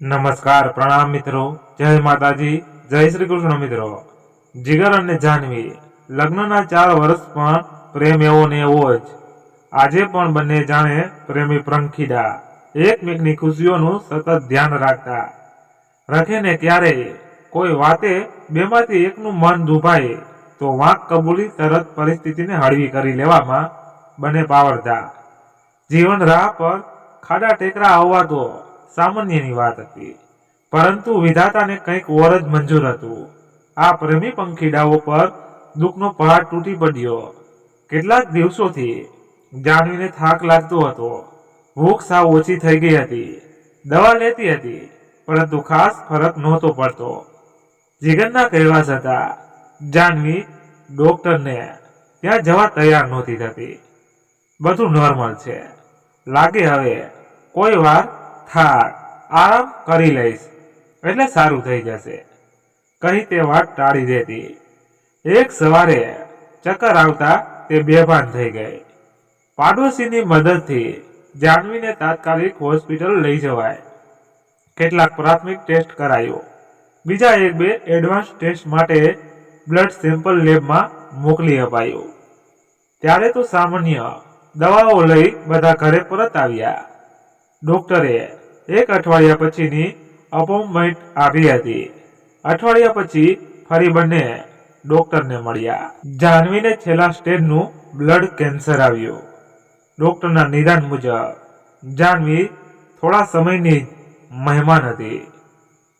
नमस्कार प्रणाम मित्रों। जय माताजी, जय श्री कृष्ण। मित्रों, जिगर અને જાનવી લગ્નના 4 વર્ષ પણ પ્રેમ એવો ને એવો જ। આજે પણ બંને જાણે પ્રેમી પ્રંખીડા એકમેકની ખુશીઓનું સતત ધ્યાન રાખતા રખે ને ત્યારે કોઈ વાતે બેમાંથી એકનું મન દુભાય તો વાંક કબૂલી તરત પરિસ્થિતિને હળવી કરી લેવામાં બંને પાવરતા। જીવન રાહ પર ખાડા ટેકરા આવવા તો સામાન્યની વાત હતી, પરંતુ વિધાતાને કંઈક ઓર જ મંજૂર હતું। આ પ્રેમી પંખીડાઓ પર દુઃખનો પહાડ તૂટી પડ્યો। કેટલાક દિવસોથી જાનવીને થાક લાગતો હતો, ભૂખ સાવ ઓછી થઈ ગઈ હતી, દવા લેતી હતી, પરંતુ ખાસ ફરક નહોતો પડતો। જીગરના કહેવા છતાં જાનવી ડોક્ટરને ત્યાં જવા તૈયાર નહોતી થતી। બધું નોર્મલ છે, લાગે હવે કોઈ વાર થાક આરામ કરી લઈશ એટલે સારું થઈ જશે કહી તે વાત ટાળી દેતી। એક સવારે ચક્કર આવતા તે બેભાન થઈ ગઈ। પાડોશીની મદદથી જાનવીને તાત્કાલિક હોસ્પિટલ લઈ જવાય। કેટલાક પ્રાથમિક ટેસ્ટ કરાયો, બીજા 1-2 એડવાન્સ ટેસ્ટ માટે બ્લડ સેમ્પલ લેબમાં મોકલી અપાયું। ત્યારે તો સામાન્ય દવાઓ લઈ બધા ઘરે પરત આવ્યા। ડોક્ટરે 1 અઠવાડિયા પછીની અપોઇન્ટમેન્ટ આપી હતી। અઠવાડિયા પછી ફરી બંને ડોક્ટરને મળ્યા। જાનવીને છેલ્લા સ્ટેજનું બ્લડ કેન્સર આવ્યું। ડોક્ટરના નિદાન મુજબ જાનવી થોડા સમયની મહેમાન હતી।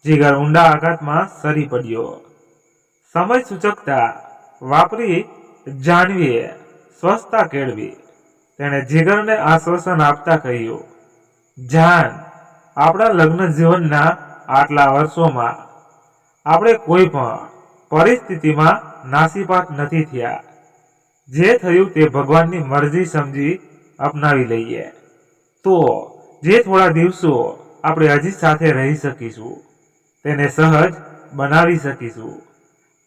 જીગર ઊંડા આઘાતમાં સરી પડ્યો। સમય સૂચકતા વાપરી જાનવીએ સ્વસ્થતા કેળવી। તેણે જીગરને આશ્વાસન આપતા કહ્યું, જાન, આપણા લગ્ન જીવનના આટલા વર્ષોમાં આપણે કોઈ પણ પરિસ્થિતિમાં નાસીપાસ નથી થયા। જે થયું તે ભગવાનની મરજી સમજી અપનાવી લઈએ તો જે થોડા દિવસો આપણે હજી સાથે રહી શકીશું તેને સહજ બનાવી શકીશું।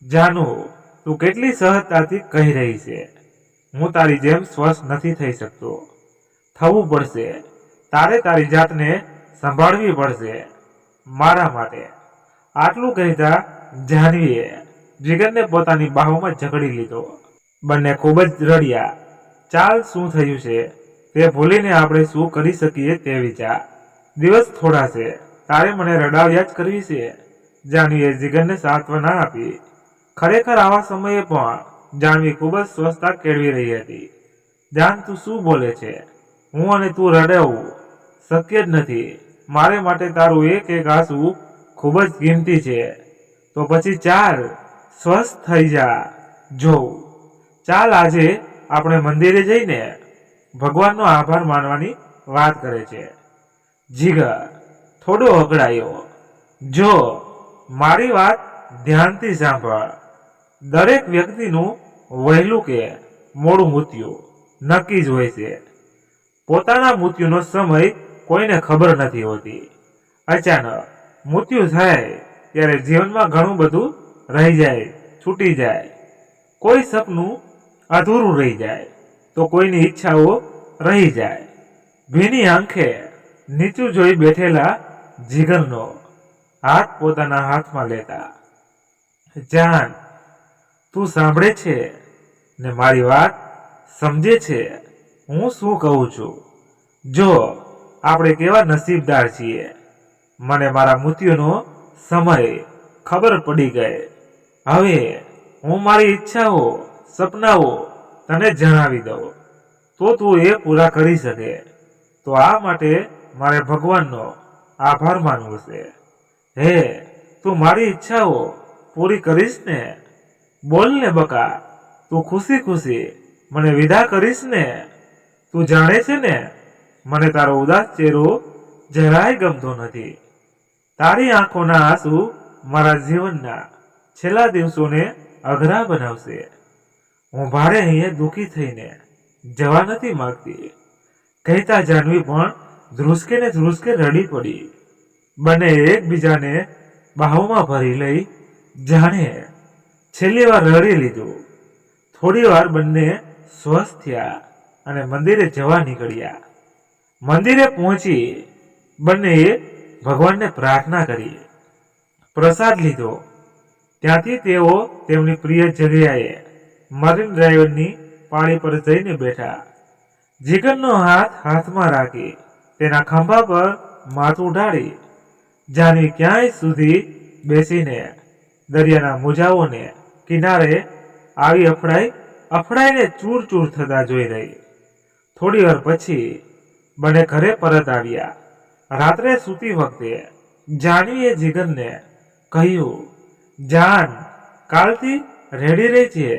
જાનુ, તું કેટલી સહજતાથી કહી રહી છે, હું તારી જેમ સ્વસ્થ નથી થઈ શકતો। થવું પડશે, તારે તારી જાતને સંભાળવી પડશે મારા માટે। આટલું કહેતા જાનવીએ જીગરને પોતાની બાહોમાં જકડી લીધો। બંને ખૂબ જ રડ્યા। ચાલ, શું થયું છે તે ભૂલીને આપણે શું કરી શકીએ તે વિચાર। દિવસ થોડા છે, તારે મને રડાવ્યા જ કરવી છે, જાનવીએ જીગરને સાંત્વના આપી। ખરેખર આવા સમયે પણ જાનવી ખૂબ જ સ્વસ્થતા કેળવી રહી હતી। જાન, તું શું બોલે છે? હું અને તું રડાવું શક્ય જ નથી। મારે માટે તારું એક એક આંસુ ખૂબ જ કિંમતી છે। તો પછી ચાલ, સ્વસ્થ થઈ જા। જોઉં, ચાલ, આજે આપણે મંદિરે જઈને ભગવાનનો આભાર માનવાની વાત કરે છે। જીગર થોડો અકળાયો। જો મારી વાત ધ્યાનથી સાંભળ, દરેક વ્યક્તિનું વહેલું કે મોડું મૃત્યુ નક્કી જ હોય છે। પોતાના મૃત્યુનો સમય કોઈને ખબર નથી હોતી। અચાનક મૃત્યુ થાય ત્યારે જીવનમાં ઘણું બધું રહી જાય, છૂટી જાય। કોઈ સપનું અધૂરું રહી જાય તો કોઈની ઈચ્છાઓ રહી જાય। ભીની આંખે નીચું જોઈ બેઠેલા જીગરનો હાથ પોતાના હાથમાં લેતા, જાન, તું સાંભળે છે ને મારી વાત સમજે છે હું શું કહું છું? જો આપણે કેવા નસીબદાર છીએ, મને મારા મૃત્યુનો સમય ખબર પડી ગઈ। હવે હું મારી ઈચ્છાઓ, સપનાઓ તને જણાવી દઉં તો તું એ પૂરા કરી શકે। તો આ માટે મારે ભગવાનનો આભાર માનવો છે। હે, તું મારી ઈચ્છાઓ પૂરી કરીશ ને? બોલ ને બકા, તું ખુશી ખુશી મને વિદા કરીશ ને? તું જાણે છે ને, મને તારો ઉદાસ ચહેરો જરાય ગમતો નથી। તારી આંખોના આંસુ મારા જીવનના છેલ્લા દિવસોને અઘરા બનાવશે। હું ભારે અહીંયા દુઃખી થઈને જવા નથી માંગતી, કહેતા જાનવી પણ ધ્રુસકે ને ધ્રુસકે રડી પડી। બંને એકબીજાને બાહોમાં ભરી લઈ જાણે છેલ્લી વાર રડી લીધું। થોડી વાર બંને સ્વસ્થ થયા અને મંદિરે જવા નીકળ્યા। મંદિરે પહોંચી બંનેએ ભગવાનને પ્રાર્થના કરી. પ્રસાદ લીધો. ત્યાંથી તેઓ તેમની પ્રિય જગ્યાએ મરીન ડ્રાઈવની પાળી પર જઈને બેઠા. જીગરનો હાથ હાથમાં રાખી તેના ખંભા પર માથું ઢાળી જાનવી ક્યાંય સુધી બેસીને દરિયાના મોજાઓને કિનારે આવી અફડાઈને ચૂર ચૂર થતા જોઈ રહી. થોડી વાર પછી બંને ઘરે પરત આવ્યા. રાત્રે સૂતી વખતે જાનવીએ જીગરને કહ્યું, જાન, કાલથી રેડી રહી છે.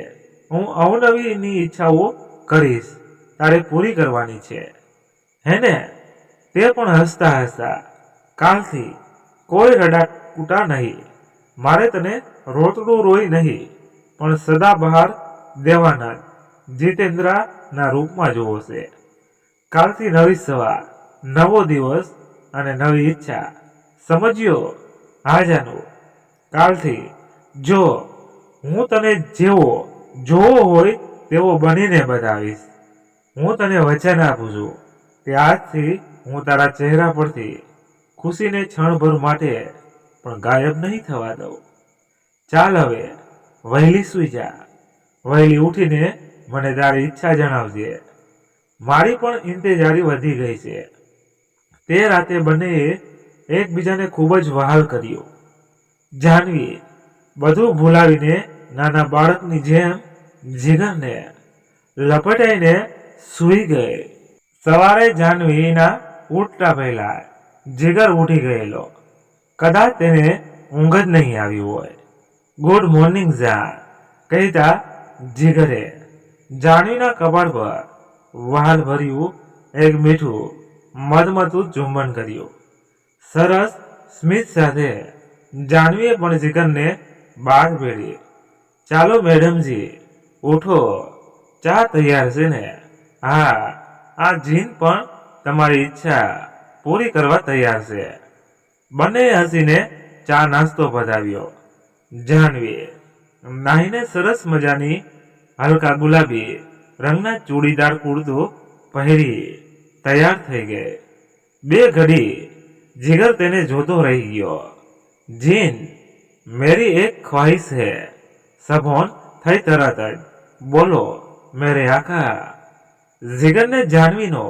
હું અવનવીની ઈચ્છાઓ કરીશ, તારે પૂરી કરવાની છે. હેને? તે પણ હસતા હસતા, કાલથી કોઈ રડાકૂટા નહીં. મારે તને રોતડું રોય નહીં, પણ સદાબહાર દેવાનંદ જીતેન્દ્રના રૂપમાં જોવો છે. કાલથી નવી સવાર, નવો દિવસ અને નવી ઈચ્છા. સમજ્યો? હા જાનુ, કાલથી જો હું તને જેવો જોવો હોય તેવો બનીને બતાવીશ. હું તને વચન આપું છું કે આજથી હું તારા ચહેરા પરથી ખુશીને ક્ષણભર માટે પણ ગાયબ નહીં થવા દઉં. ચાલ હવે વહેલી સૂઈ જા. વહેલી ઉઠીને મને તારી ઈચ્છા જણાવજે. મારી પણ ઇંતજારી વધી ગઈ છે. તે રાતે બંનેએ એકબીજાને ખૂબ જ વહાલ કર્યો. જાનવી બધું ભૂલાવીને નાના બાળકની જેમ જીગરને લપટાઈને સૂઈ ગઈ. સવારે જાનવીના ઉઠતા પહેલા જીગર ઉઠી ગયેલો. કદાચ તેને ઊંઘ જ નહીં આવી હોય. ગુડ મોર્નિંગ જાન કહેતા જીગરે જાનવીના કપાળ પર વહાલ ભર્યું એક મીઠું મધમતું ચુંબન કર્યું. સરસ સ્મિત સાથે જાનવીએ પણ જીગરને બહાર ભેળી. ચાલો મેડમજી, ઉઠો, ચા તૈયાર છે ને? હા, આ જીન પણ તમારી ઈચ્છા પૂરી કરવા તૈયાર છે. બંને હસીને ચા નાસ્તો પધાવ્યો. જાનવી નાહીને સરસ મજાની હલકા ગુલાબી રંગના ચૂડીદાર કુર્તો પહેરી તૈયાર થઈ ગઈ. બે ઘડી જીગર તેને જોતો રહી ગયો. જીન, મેરી એક ખ્વાહિશ હૈ. સભોન થઈ તરત જ, બોલો મેરે આકા. જીગરને જાનવીનો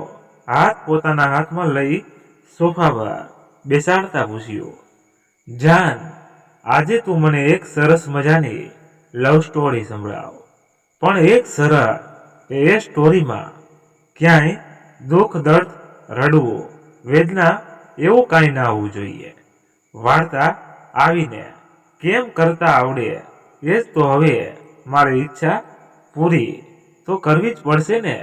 હાથ પોતાના હાથમાં લઈ સોફા પર બેસાડતા પૂછ્યું, જાન, આજે તું મને એક સરસ મજાની લવ સ્ટોરી સંભળાવ. પણ એક સરળ એ સ્ટોરીમાં ક્યાંય દુઃખ, દર્દ, રડવું, વેદના એવું કાંઈ ના હોવું જોઈએ. વાર્તા આવીને કેમ કરતા આવડે એ જ તો હવે મારી ઈચ્છા પૂરી તો કરવી જ પડશે ને,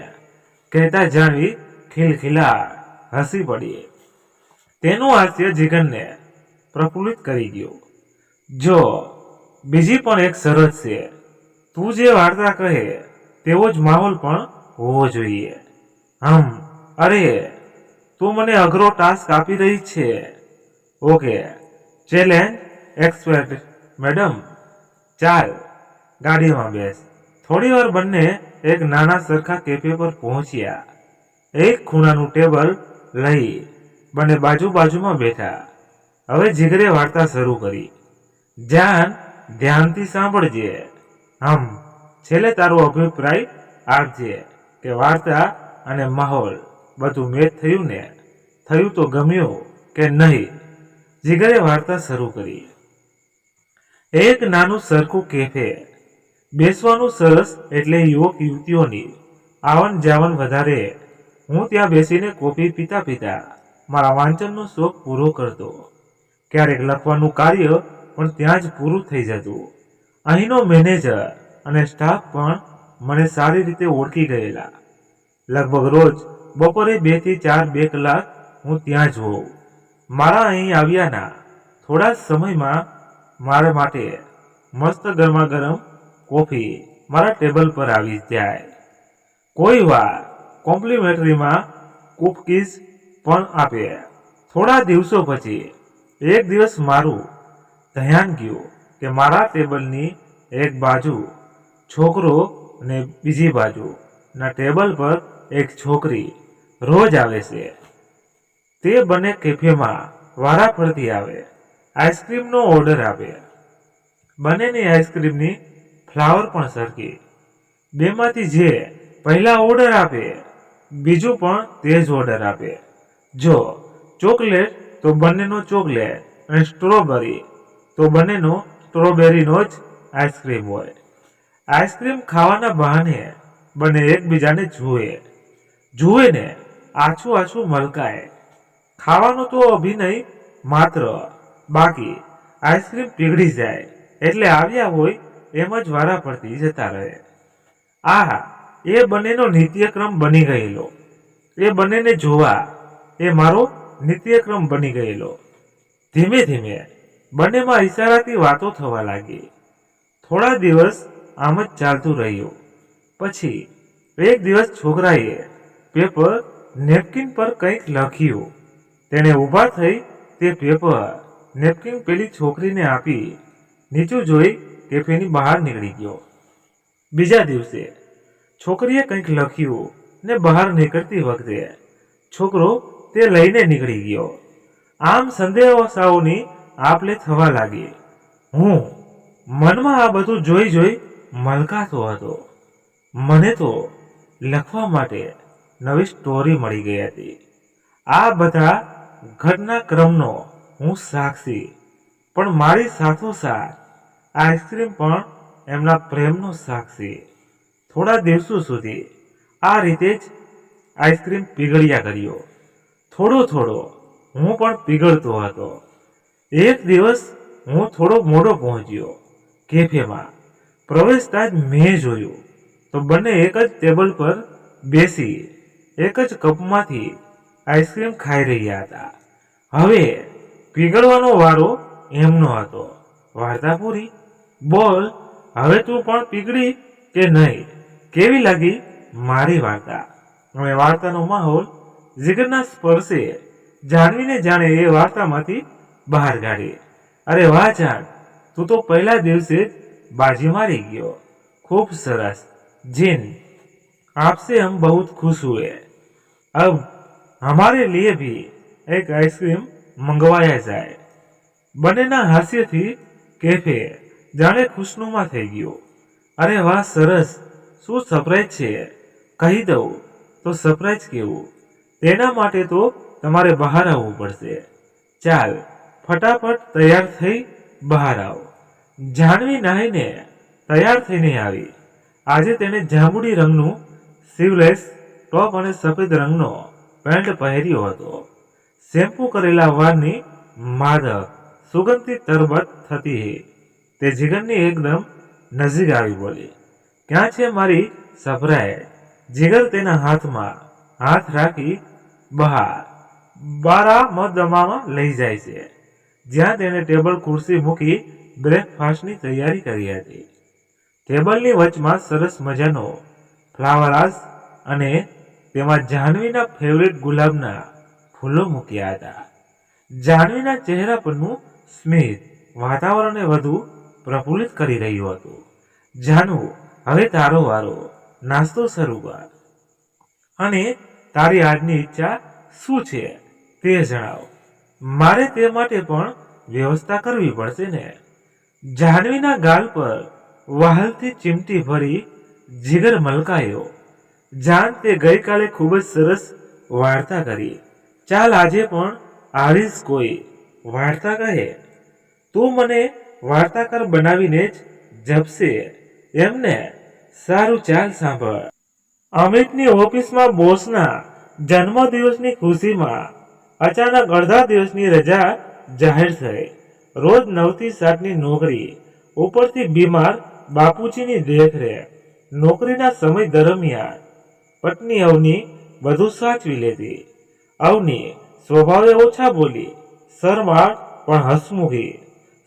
કહેતા જાનવી ખિલખિલા હસી પડી. તેનું હાસ્ય જીગરને પ્રફુલ્લિત કરી ગયું. જો બીજી પણ એક શરત છે, તું જે વાર્તા કહે તેવો જ માહોલ પણ હોવો જોઈએ. અરે, તું મને અઘરો ટાસ્ક આપી રહી છે. Okay, challenge expect madam. ચાલ ગાડીમાં બેસ. થોડી વાર બંને એક નાના સરખા કેફે પર પહોંચ્યા. એક ખૂણાનું ટેબલ લઈ બંને બાજુ બાજુમાં બેઠા. હવે જીગરે વાર્તા શરૂ કરી. જાન, ધ્યાનથી સાંભળજે. છેલ્લે તારો અભિપ્રાય આપજે કે વાર્તા અને માહોલ બધું મેચ થયું ને? થયું તો ગમ્યું કે નહીં? જીગરે વાર્તા શરૂ કરી. એક નાનું સરખું કેફે. બેસવાનું સરસ એટલે યુવક યુવતીઓની આવન જાવન વધારે. હું ત્યાં બેસીને કોફી પીતા પીતા મારા વાંચનનો શોખ પૂરો કરતો. ક્યારેક લખવાનું કાર્ય પણ ત્યાં જ પૂરું થઈ જતું. અહીંનો મેનેજર અને સ્ટાફ પણ મને સારી રીતે ઓળખી ગયેલા. લગભગ રોજ બપોરે 2 થી 4 2 કલાક હું ત્યાં જ હોઉં. મારા અહીં આવ્યાના થોડા સમયમાં મારા માટે મસ્ત ગરમા ગરમ કોફી મારા ટેબલ પર આવી જાય. કોઈ વાર કોમ્પ્લિમેન્ટરીમાં કૂકીઝ પણ આપે. થોડા દિવસો પછી એક દિવસ મારું ધ્યાન ગયું કે મારા ટેબલની એક બાજુ છોકરો અને બીજી બાજુના ટેબલ પર એક છોકરી રોજ આવે છે. તે બંને કેફેમાં વારાફરતી આવે, આઈસ્ક્રીમનો ઓર્ડર આપે. બંનેની આઈસ્ક્રીમની ફ્લાવર પણ સરખી. બેમાંથી જે પહેલા ઓર્ડર આપે બીજું પણ તે જ ઓર્ડર આપે. જો ચોકલેટ તો બંનેનો ચોકલેટ, અને સ્ટ્રોબેરી તો બંનેનો સ્ટ્રોબેરીનો જ આઈસ્ક્રીમ હોય. આઈસ્ક્રીમ ખાવાના બહાને બંને એકબીજાને જુએ ને આછું આછું મલકાય. ખાવાનું તો અભિનય માત્ર, બાકી આઈસ્ક્રીમ પીગળી જાય એટલે આવ્યા હોય એમ જ વારાફરતી જતા રહે. આ એ બંનેનો નિત્યક્રમ બની ગયેલો. એ બંનેને જોવા એ મારો નિત્યક્રમ બની ગયેલો. ધીમે ધીમે બંનેમાં ઈશારાથી વાતો થવા લાગી. થોડા દિવસ આમ જ ચાલતું રહ્યું. પછી એક દિવસ છોકરાએ પેપર નેપકિન પર કંઈક લખ્યું. તેણે ઊભા થઈ તે પેપર નેપકિન પેલી છોકરીને આપી નીચું જોઈ કેફેની બહાર નીકળી ગયો. બીજા દિવસે છોકરીએ કંઈક લખ્યું ને બહાર નીકળતી વખતે છોકરો તે લઈને નીકળી ગયો. આમ સંદેશાઓની આપ-લે થવા લાગી. હું મનમાં આ બધું જોઈ મલકાતો હતો. મને તો લખવા માટે નવી સ્ટોરી મળી ગઈ હતી. આ બધા ઘટનાક્રમનો હું સાક્ષી, પણ મારી સાથોસાથ આઈસ્ક્રીમ પણ એમના પ્રેમનો સાક્ષી. થોડા દિવસો સુધી આ રીતે જ આઈસ્ક્રીમ પીગળ્યા કર્યો. થોડો હું પણ પીગળતો હતો. એક દિવસ હું થોડો મોડો પહોંચ્યો કેફેમાં. પ્રવેશતા જ મેં જોયું તો બંને એક જ ટેબલ પર બેસી એક જ કપમાંથી આઈસ્ક્રીમ ખાઈ રહ્યા હતા. હવે પીગળવાનો વારો એમનો હતો. વાર્તા પૂરી. બોલ, હવે તું પણ પીગળી કે નહીં? કેવી લાગી મારી વાર્તા? હવે વાર્તાનો માહોલ જીગરના સ્પર્શે જાનવીને જાણે એ વાર્તામાંથી બહાર કાઢી. અરે વાહ જાન, તું તો પહેલા દિવસે જ बाजी मारी गयो। खूब सरस जिन, आपसे हम बहुत खुश हुए। अब हमारे लिए भी एक आइसक्रीम मंगवाया जाए। बनेना हास्य थी कैफे जाने खुशनुमा थई गयो। अरे वाह सरस, शू सरप्राइज छे? कही दઉં तो सरप्राइज केवुं? तेना माटे तो तमारे बहार आववुं पड़शे। चाल फटाफट तैयार थई बहार आव। जाह्नवी नाहीने तैयार थईने आवी। आजे तेने जांबुडी रंगनुं स्लीवलेस टॉप अने सफेद रंगनो पेન્ટ पहेर्यो हतो। शेम्पू करेला वाळनी मादक सुगंधित तरबत थती ते जिगरनी एकदम नजीक आवी बोली, क्यां छे मारी सरप्राइज? जिगर तेना हाथमां हाथ राखी बहार बारामदामां लई जाय छे, ज्यां तेने टेबल खुर्सी मूकी ब्रेकफास्टनी तैयारी करी हती। टेबलनी वचमां सरस मजानो फ्लावरवास अने तेमां जाह्नवीना फेवरेट गुलाबना फूलो मूक्या हता। जाह्नवीना चेहरा परनुं स्मित वातावरणने वधु प्रफुल्लित करी रह्युं हतुं। जानू, हवे तारो वारो, नास्तो शरू कर। अने तारी आजनी इच्छा शुं छे ते जणाव। मारे ते माटे पण व्यवस्था करवी पड़शे ने। जाह्नवीना गाल पर वहालथी चीमटी भरी जिगर मलकायो। जान ते गई काले खूब ज सरस वार्ता करी। चाल आजे पण आवी ज कोई वार्ता कहे। तू मने वार्ताकार बनावीने ज जपशे एमने? सारू चाल सांभळ। अमितनी ऑफिसमां बोसना जन्मदिवसनी खुशीमां अचानक अर्धा दिवसनी रजा जाहेर थई। रोज 9 થી 7 ની नौकरी, उपरथी बीमार बापूजीनी देखरेख। नौकरीना समय दरमियान पत्नी अवनी बधु साचवी लेती। अवनी स्वभावे ओछा बोली, शरमाळ पण हसमुखी।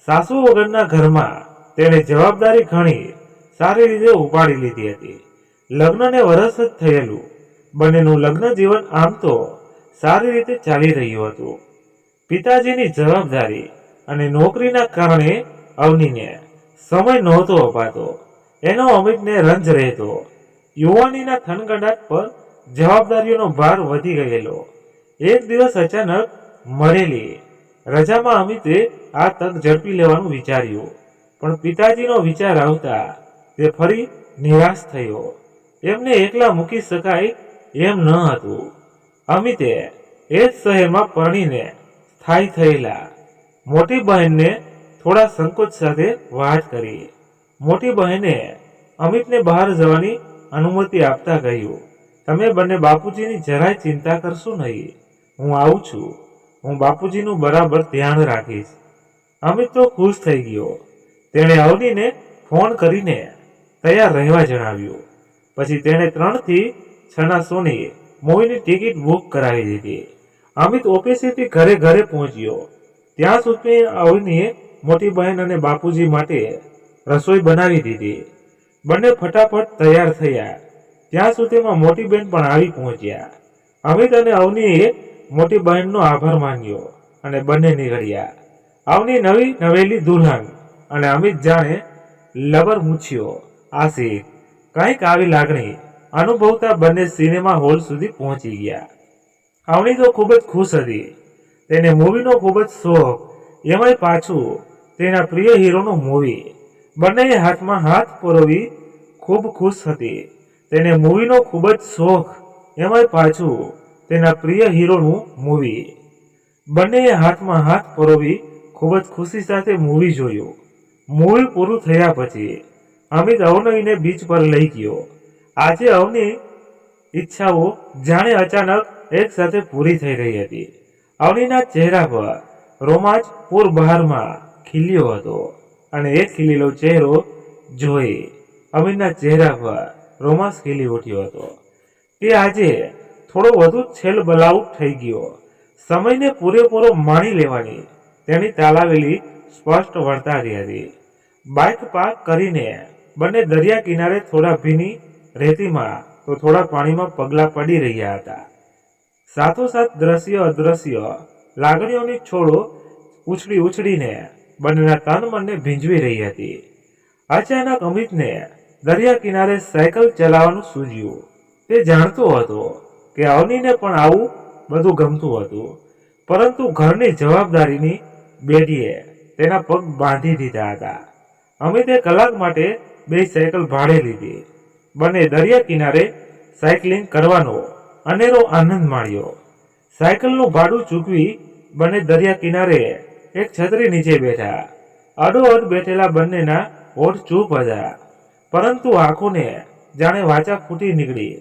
सासू वगरना घरमां तेणे जवाबदारी घणी सारी रीते उपाड़ी लीधी हती। लग्नने वरस ज थयेलुं। बंनेनुं लग्न जीवन आम तो सारी रीते चाली रह्युं हतुं। पिताजीनी जवाबदारी अने नौकरीना कारणे अवनीने समय नहोतो अपातो। एनो अमितने रंज रहेतो। युवानीना थनगडाट पर जवाबदारीओनो भार वधी गयेलो। एक दिवस अचानक मरेली રજામાં અમિતે આ તક ઝડપી લેવાનું વિચાર્યું, પણ પિતાજીનો વિચાર આવતા તે ફરી નિરાશ થયો. એમને એકલા મૂકી શકાય એમ ન હતું. અમિતે એ જ શહેરમાં પરણીને સ્થાયી થયેલા મોટી બહેનને થોડા સંકોચ સાથે વાત કરી. મોટી બહેને અમિતને બહાર જવાની અનુમતિ આપતા કહ્યું, તમે બંને બાપુજીની જરાય ચિંતા કરશો નહીં. હું આવું છું. હું બાપુજીનું બરાબર ધ્યાન રાખીશ. અમિત તો ખુશ થઈ ગયો. તેણે અવનીને ફોન કરીને તૈયાર રહેવા જણાવ્યું. પછી તેણે 3 થી 6 શોની મૂવીની ટિકિટ બુક કરાવી દીધી. અમિત ઓફિસેથી ઘરે પહોંચ્યો. ત્યાં સુધી અવનીએ મોટી બહેન અને બાપુજી માટે રસોઈ બનાવી દીધી. બંને ફટાફટ તૈયાર થયા. ત્યાં સુધીમાં મોટી બહેન પણ આવી પહોંચ્યા. અમિત અને અવનીએ મોટી બહેનનો આભાર માન્યો અને બંને નીકળ્યા. અવની નવી નવેલી દુલ્હન અને અમિત જાણે લબર મૂછ્યો આશિક કંઈક આવી લાગણી અનુભવતા બંને સિનેમા હોલ સુધી પહોંચી ગયા. અવની તો ખૂબ જ ખુશ હતી. તેને મૂવીનો ખૂબ જ શોખ, એમાંય પાછું તેના પ્રિય હીરોનું મૂવી. બંનેએ હાથમાં હાથ પરોવી ખૂબ ખુશ હતી. તેને મૂવીનો ખૂબ જ શોખ, એમાંય પાછું તેના પ્રિય હીરોનું મૂવી. બંનેએ હાથમાં હાથ પરોવી ખૂબ જ ખુશી સાથે મૂવી જોયું. મૂવી પૂરું થયા પછી અમિત અવનીને બીચ પર લઈ ગયો. આજે અવની ઈચ્છાઓ જાણે અચાનક એક સાથે પૂરી થઈ રહી હતી. અવનીના ચહેરા પર રોમાંચ પૂરબહારમાં ખીલ્યો હતો અને એ ખીલેલો ચહેરો જોઈ અમિતના ચહેરા પર રોમાંચ ખીલી ઉઠ્યો હતો. તે આજે થોડો વધુ છેલબલાઉટ થઈ ગયો. સમયને પૂરેપૂરો માણી લેવાની તેની તાલાવેલી સ્પષ્ટ વર્તાતી હતી. બાઇક પાર્ક કરીને બંને દરિયા કિનારે થોડા ભીની રેતીમાં તો થોડા પાણીમાં પગલાં પડી રહ્યા હતા. સાથોસાથ દ્રશ્ય અદ્રશ્ય લાગણીઓની છોડો ઉછળીને બંનેના તન મનને ભીંજવી રહી હતી. અચાનક અમિતને દરિયા કિનારે સાયકલ ચલાવવાનું સૂઝ્યું. તે જાણતો હતો કે અવનીને પણ આવું બધું ગમતું હતું, પરંતુ ઘરની જવાબદારીની બેડીએ તેના પગ બાંધી દીધા હતા. અમિતે કલાક માટે 2 સાયકલ ભાડે લીધી. બંને દરિયા કિનારે સાયકલિંગ કરવાનો અનેરો આનંદ માણ્યો. સાયકલનું ભાડું ચૂકવી બંને દરિયા કિનારે એક છત્રી નીચે બેઠા. અડોઅડ બેઠેલા બંનેના હોઠ ચૂપ હતા, પરંતુ આંખોને જાણે વાચા ફૂટી નીકળી.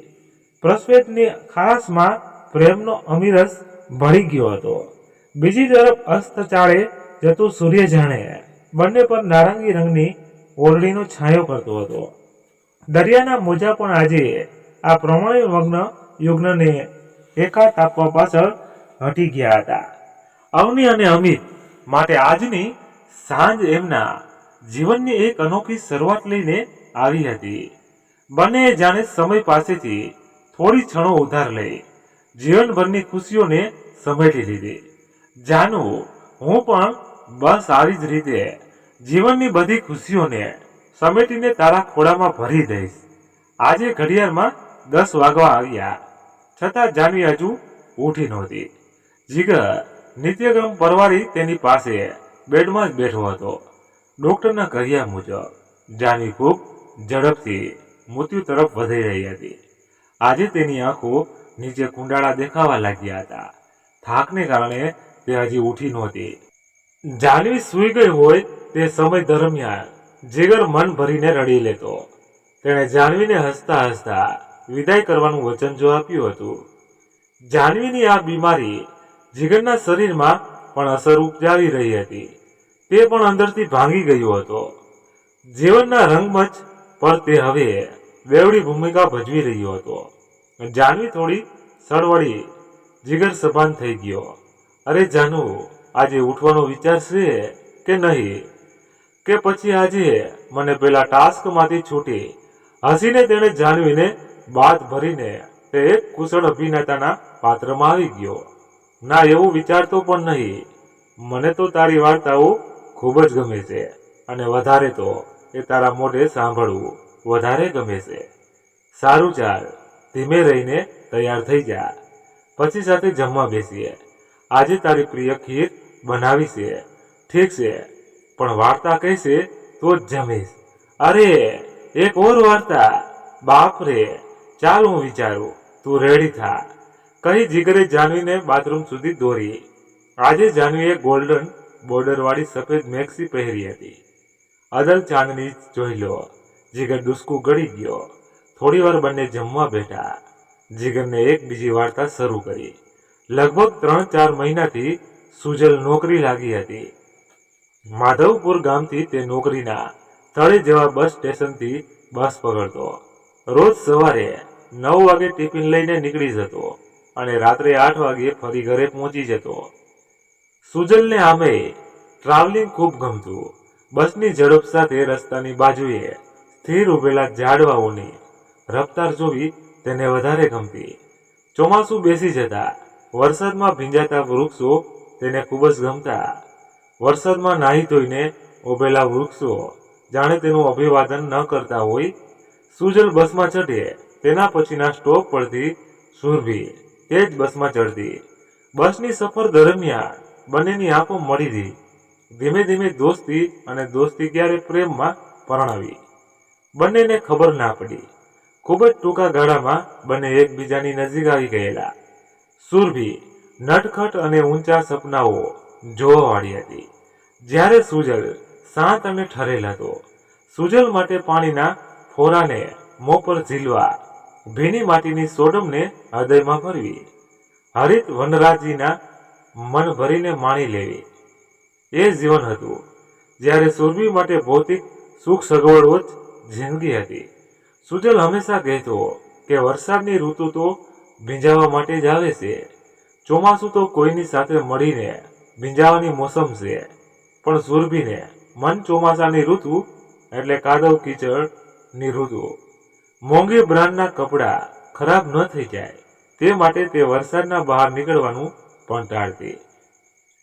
પ્રસ્વેટની ખાસમાં પ્રેમનો અમીરસ ભળી ગયો હતો. બીજી તરફ અસ્ત ચાળે જતું સૂર્ય જાણે બંને પર નારંગી રંગની ઓરડીનો છાંયો કરતો હતો. દરિયાના મોજા પણ આજે આ પ્રણયમગ્ન યુગ્નને એકાત આપવા પાછળ હટી ગયા હતા. અવની અને અમિત માટે આજની સાંજ એમના જીવનની એક અનોખી શરૂઆત લઈને આવી હતી. બંને જાણે સમય પાસેથી થોડી ક્ષણો ઉધાર લઈ જીવનભરની ખુશીઓને સમેટી લીધી. જાનું હું પણ બસ આવી જ રીતે જીવનની બધી ખુશીઓને સમેટીને તારા ખોળામાં ભરી દઈશ. આજે ઘડિયાળમાં 10 વાગવા આવ્યા, છતાં જાનવી હજુ ઉઠી નહોતી. જીગર નિત્યક્રમ પરવારી તેની પાસે બેડમાં જ બેઠો હતો. ડોક્ટરના કહ્યા મુજબ જાનવી ખૂબ ઝડપથી મૃત્યુ તરફ વધી રહી હતી. આજે તેની આંખો નીચે કુંડાળા દેખાવા લાગ્યા હતા. થાકને કારણે તે હજી ઉઠી નહોતી. જાનવી સૂઈ ગઈ હોય તે સમય દરમિયાન જીગર મન ભરીને રડી લેતો. તેણે જાનવીને હસતા હસતા વિદાય કરવાનું વચન જો આપ્યું હતું. જાનવીની આ બીમારી જીગરના શરીરમાં પણ અસર ઉપજાવી રહી હતી. તે પણ અંદરથી ભાંગી ગયો હતો. જીવનના રંગમંચ પર તે હવે બેવડી ભૂમિકા ભજવી રહ્યો હતો. જાનવી થોડી સળવળી. જીગર સભાન થઈ ગયો. અરે જાનુ, આજે ઉઠવાનો વિચાર છે કે નહીં? કે પછી આજે મને પેલા ટાસ્કમાંથી છૂટી? હસીને તેણે જાનવીને બાદ ભરીને તે એક કુશળ અભિનેતાના પાત્રમાં આવી ગયો. ના, એવું વિચારતો પણ નહીં. મને તો તારી વાર્તાઓ ખૂબ જ ગમે છે, અને વધારે તો એ તારા મોઢે સાંભળવું વધારે ગમે છે. સારું, ચાલ, ધીમે રહીને તૈયાર થઈ જા, પછી સાથે જમવા બેસીએ. આજે તારી પ્રિય ખીર બનાવી છે. ઠીક છે, પણ વાર્તા કહેશે તો જ જમીશ. અરે, એક ઓર વાર્તા. બાપ રે, ચાલ હું વિચારું, તું રેડી થા. કહી જીગરે જાનવીને બાથરૂમ સુધી દોરી. આજે જાનવીએ ગોલ્ડન બોર્ડરવાળી સફેદ મેક્સી પહેરી હતી. અદલ ચાંદની જોઈ લો. જીગર ડુસકું ગળી ગયો. થોડી વાર બંને જમવા બેઠા. જીગરને એક બીજી વાર્તા શરૂ કરી. લગભગ 3-4 મહિનાથી સુજલ નોકરી લાગી હતી. માધવપુર ગામથી તે નોકરીના સ્થળે જવા બસ સ્ટેશનથી બસ પકડતો. રોજ સવારે 9 વાગે ટિફિન લઈને નીકળી જતો અને રાત્રે 8 વાગે ફરી ઘરે પહોંચી જતો. સુજલને આમે ટ્રાવેલિંગ ખૂબ ગમતું. બસની ઝડપ સાથે રસ્તાની બાજુએ સ્થિર ઉભેલા ઝાડવાઓની રફતાર જોવી તેને વધારે ગમતી. ચોમાસું બેસી જતા વરસાદમાં ભીંજાતા વૃક્ષો તેને ખૂબ જ ગમતા. વરસાદમાં નાહી ધોઈને ઉભેલા વૃક્ષો જાણે તેનું અભિવાદન ન કરતા હોય. સુજલ બસમાં ચઢે તેના પછીના સ્ટોપ પરથી સુરભી તે જ બસમાં ચડતી. બસની સફર દરમિયાન બંનેની આંખો મળી હતી. ધીમે ધીમે દોસ્તી અને દોસ્તી ક્યારે પ્રેમમાં પરણાવી બંનેને ખબર ના પડી. ખૂબ જ ટૂંકા ગાળામાં બંને એકબીજાની નજીક આવી ગયેલા. સુરભી નટખટ અને ઊંચા સપનાઓ જોવાવાળી હતી, જ્યારે સુજલ શાંત અને ઠરેલ હતો. સુજલ માટે પાણીના ફોરાને મોં પર ઝીલવા, ભીની માટીની સોડમને હૃદયમાં ભરવી, હરિત વનરાજીના મન ભરીને માણી લેવી, એ જીવન હતું. જ્યારે સુરભી માટે ભૌતિક સુખ સગવડો જ જિંદગી હતી. સુજલ હંમેશા કહેતો કે વરસાદની ઋતુ તો ભીંજાવા માટે જ આવે છે. ચોમાસું તો કોઈની સાથે મળીને ભીંજાવાની મોસમ છે. પણ સુરભીને મન ચોમાસાની ઋતુ એટલે કાદવ કીચડની ઋતુ. મોંઘી બ્રાન્ડના કપડાં ખરાબ ન થઈ જાય તે માટે તે વરસાદના બહાર નીકળવાનું પણ ટાળતી.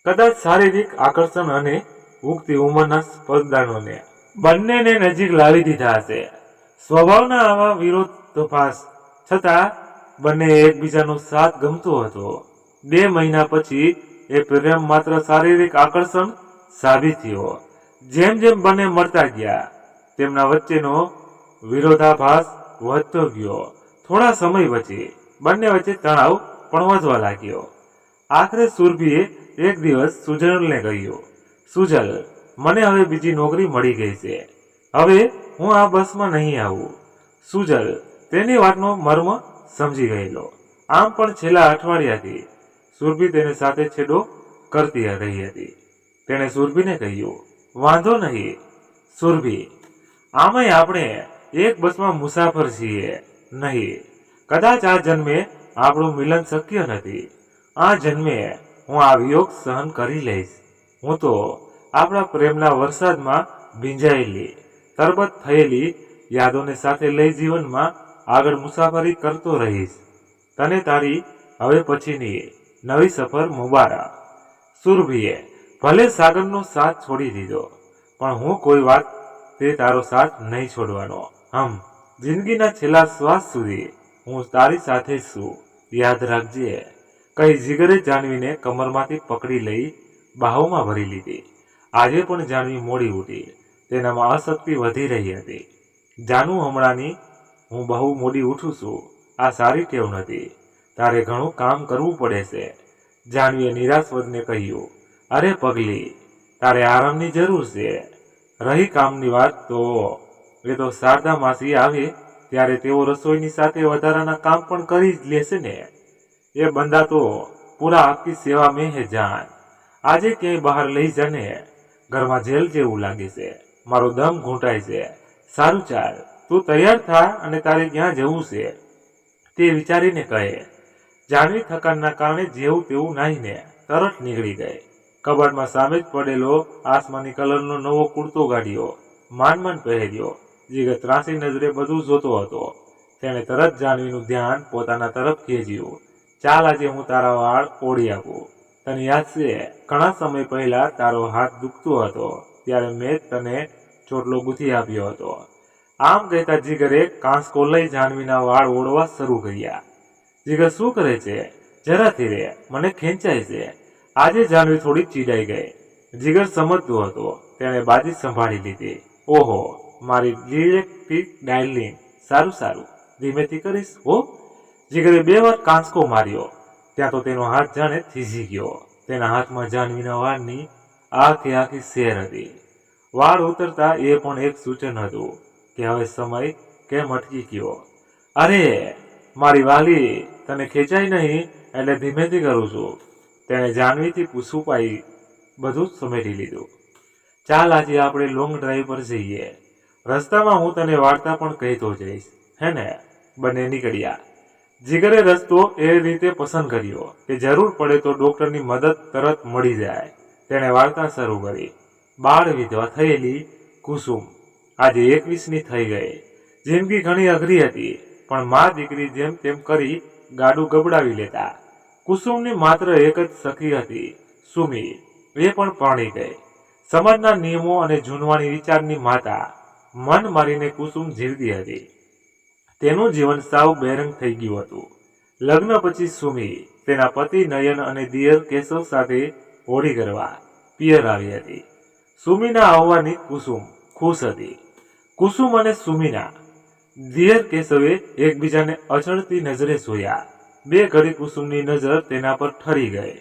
કદાચ શારીરિક આકર્ષણ અને ઉગતી ઉંમરના સ્પર્ધાઓને બંનેને નજીક લાવી દીધા હશે. સ્વભાવના આવા વિરોધાભાસ છતાં બંને એકબીજાનો સાથ ગમતો હતો. 2 મહિના પછી એ પ્રેમ માત્ર શારીરિક આકર્ષણ સાબિત થયો. જેમ જેમ બંને મળતા ગયા તેમના વચ્ચેનો વિરોધાભાસ વધતો ગયો. થોડા સમય પછી બંને વચ્ચે તણાવ પણ વધવા લાગ્યો. આખરે સુરભીએ એક દિવસ સુજલને કહ્યું, સુજલ, મને હવે બીજી નોકરી મળી ગઈ છે. હવે હું આ બસમાં નહીં આવું. સુજલ તેની વાતનો મર્મ સમજી ગયેલો. આમ પણ છેલ્લા અઠવાડિયાથી સુરભી તેની સાથે છેડો કરતી રહી હતી. તેણે સુરભીને કહ્યું, વાંધો નહીં સુરભી, આમાંય આપણે એક બસમાં મુસાફર છીએ નહીં. કદાચ આ જન્મે આપણું મિલન શક્ય નથી. આ જન્મે હું આ વિયોગ સહન કરી લઈશ. હું તો આપણા પ્રેમના વરસાદમાં ભીંજાયેલી તરબત થયેલી યાદોને સાથે લઈ જીવનમાં આગળ મુસાફરી કરતો રહીશ. તને તારી હવે પછીની નવી સફર મુબારક. સુરભીએ ભલે સાગરનો સાથ છોડી દીધો, પણ હું કોઈ વાત તે તારો સાથ નહીં છોડવાનો. જિંદગીના છેલ્લા શ્વાસ સુધી હું તારી સાથે જ છું, યાદ રાખજે. કહી જીગરે જાનવીને કમરમાંથી પકડી લઈ બાહોમાં ભરી લીધી. આજે પણ જાનવી મોડી ઉઠી. તેનામાં અશક્તિ વધી રહી હતી. જાનુ, હમણાંની હું બહુ મોડી ઉઠું છું. આ સારી ટેવ નથી. તારે ઘણું કામ કરવું પડે છે. જાનવીએ નિરાશ વધને કહ્યું, અરે પગલી, તારે આરામની જરૂર છે. રહી કામની વાત, તો એ તો શારદા માસી આવે ત્યારે તેઓ રસોઈની સાથે વધારાના કામ પણ કરી જ લેશે ને. એ બંદા તો પૂરા આપકી સેવા મેં હે જાન. આજે ક્યાંય બહાર લઈ જાને, ઘરમાં જેલ જેવું લાગે છે. મારો દમ ઘૂંટાય છે. સારું ચાલ, તું તૈયાર થા અને તારે ક્યાં જવું છે તે વિચારીને કહે. જાનવી થકાનના કારણે જેવું તેવું નાહીને તરત નીકળી ગઈ. કબાટમાં સામે જ પડેલો આસમાની કલરનો નવો કુર્તો કાઢ્યો, માંડ પહેર્યો. જીગર ત્રાસી નજરે બધું જોતો હતો. તેણે તરત જાનવીનું ધ્યાન પોતાના તરફ ખેંચ્યું. ચાલ, આજે હું તારા વાળ ઓળી આપું. તને યાદ છે, ઘણા સમય પહેલા તારો હાથ દુખતો હતો ત્યારે મેં તને ચોટલો ગૂંથી આપ્યો હતો. આમ કહેતા જીગરે કાંસકો લઈ જાનવીના વાળ ઓળવા શરૂ કર્યા. જીગર, શું કરે છે? જરા ધીરે, મને ખેંચાય છે. આજે જાનવી થોડી ચીડાઈ ગઈ. જીગર સમજતો હતો. તેણે બાજી સંભાળી લીધી. ઓહો, મારી ડિરેક્ટિક ડાર્લિંગ, સારું સારું, ધીમેથી કરીશ હો. જીગરે 2 વાર કાંસકો માર્યો. ત્યાં તો તેનો હાથ જાણે થીજી ગયો. તેના હાથમાં જાનવીના વાળની આખી શેર હતી. વાળ ઉતરતા એ પણ એક સૂચન હતું કે હવે સમય કેમ અટકી ગયો. અરે મારી વાલી, તને ખેંચાય નહીં એટલે ધીમેથી કરું છું. તેણે જાનવીથી પૂછવું પાઈ બધું સમેટી લીધું. ચાલ આજે આપણે લોંગ ડ્રાઈવ પર જઈએ. રસ્તામાં હું તને વાર્તા પણ કહેતો જઈશ, હે ને? બંને નીકળ્યા. જીગરે રસ્તો એ રીતે પસંદ કર્યો કે જરૂર પડે તો ડોક્ટરની મદદ તરત મળી જાય. તેણે વાર્તા શરૂ કરી. બાળ વિધવા થયેલી કુસુમ આજે 21ની થઈ ગઈ. જિંદગી ઘણી અઘરી હતી, પણ મા દીકરી જેમ તેમ કરી ગાડું ગબડાવી લેતા. કુસુમની માત્ર એક જ સખી હતી, સુમી. એ પણ પરણી ગઈ. સમાજના નિયમો અને જૂનવાણી વિચારની માતા. મન મારીને કુસુમ જીવતી હતી. તેનું જીવન સાવ બેરંગ થઈ ગયું હતું. લગ્ન પછી સુમી તેના પતિ નયન અને દિયર કેશવ સાથે હોળી કરવા પિયર આવી હતી. સુમીના આવવાની કુસુમ ખુશ હતી. કુસુમ અને સુમીના દિયર કેશવે એકબીજાને અચળતી નજરે જોયા. 2 ઘડી કુસુમની નજર તેના પર ઠરી ગઈ.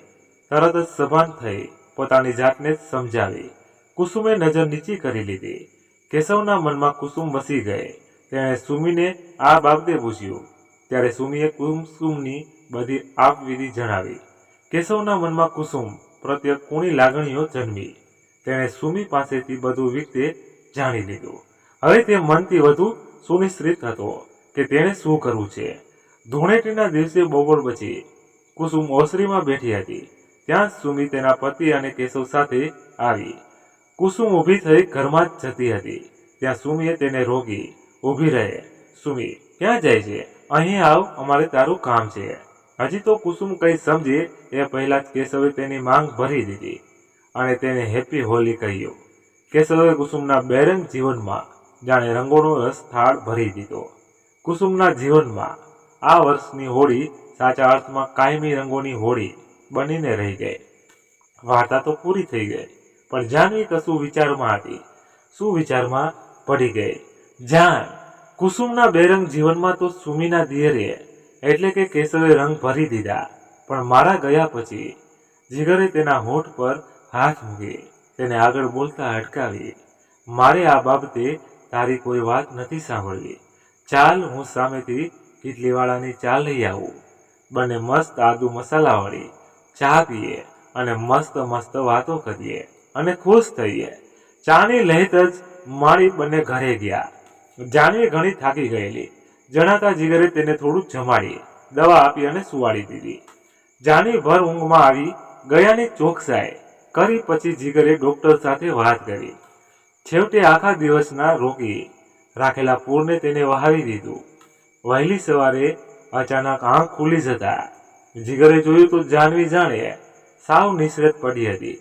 તરત જ સભાન થઈ પોતાની જાતને જ સમજાવી. કુસુમે નજર નીચી કરી લીધી. કેશવના મનમાં કુસુમ વસી ગઈ. તેણે સુમીને આ બાબતે પૂછ્યું. ત્યારે સુમીએ કુસુમની બધી આપવીધી જણાવી. કેશવના મનમાં કુસુમ પ્રત્યે કુણી લાગણીઓ જન્મી. તેણે સુમી પાસેથી બધું વિગતે જાણી લીધું. હવે તે મનથી વધુ સુનિશ્ચિત હતો કે તેણે શું કરવું છે. ધૂળેટીના દિવસે બપોર પછી કુસુમ ઓસરીમાં બેઠી હતી. ત્યાં સુમી તેના પતિ અને કેશવ સાથે આવી. કુસુમ ઊભી થઈ ઘરમાં જ જતી હતી. ત્યાં સુમીએ તેને રોકી. ઊભી રહે. સુમી, ક્યાં જાય છે? અહીં આવ, અમારે તારું કામ છે. હજી તો કુસુમ કંઈ સમજે એ પહેલા જ કેશવે તેની માંગ ભરી દીધી અને તેને હેપી હોલી કહ્યું. કેશવે કુસુમના બેરંગ જીવનમાં જાણે રંગોનો રસ થાળ ભરી દીધો. કુસુમના જીવનમાં આ વર્ષની હોળી સાચા અર્થમાં કાયમી રંગોની હોળી બનીને રહી ગઈ. વાર્તા તો પૂરી થઈ ગઈ, પણ જાનવી કશું વિચારમાં હતી. શું વિચારમાં પડી ગઈ? જાન, કુસુમના બેરંગ જીવનમાં તો સુમીના દિયરે એટલે કે કેશવે રંગ ભરી દીધા, પણ મારા ગયા પછી. જીગરે તેના હોઠ પર હાથ મૂકી તેને આગળ બોલતા અટકાવી. મારે આ બાબતે તારી કોઈ વાત નથી સાંભળવી. ચાલ, હું સામેથી કીટલીવાળાની ચા લઈ આવું. બંને મસ્ત આદુ મસાલાવાળી ચા પીએ અને મસ્ત વાતો કરીએ અને ખુશ થઈએ. ચાની લહેત જ માળી બંને ઘરે ગયા. જાનવી ઘણી થાકી ગયેલી જણાતા જીગરે તેને થોડું જમાડી દવા આપી અને સુવાડી દીધી. જાનવી ભર ઊંઘમાં આવી ગયાની ચોકસાઈ કરી પછી જીગરે ડોક્ટર સાથે વાત કરી. છેવટે આખા દિવસના રોકી રાખેલા પૂરને તેને વહાવી દીધું. વહેલી સવારે અચાનક આંખ ખુલી જતા જીગરે જોયું તો જાનવી જાણે સાવ નિશ્ચિત પડી હતી.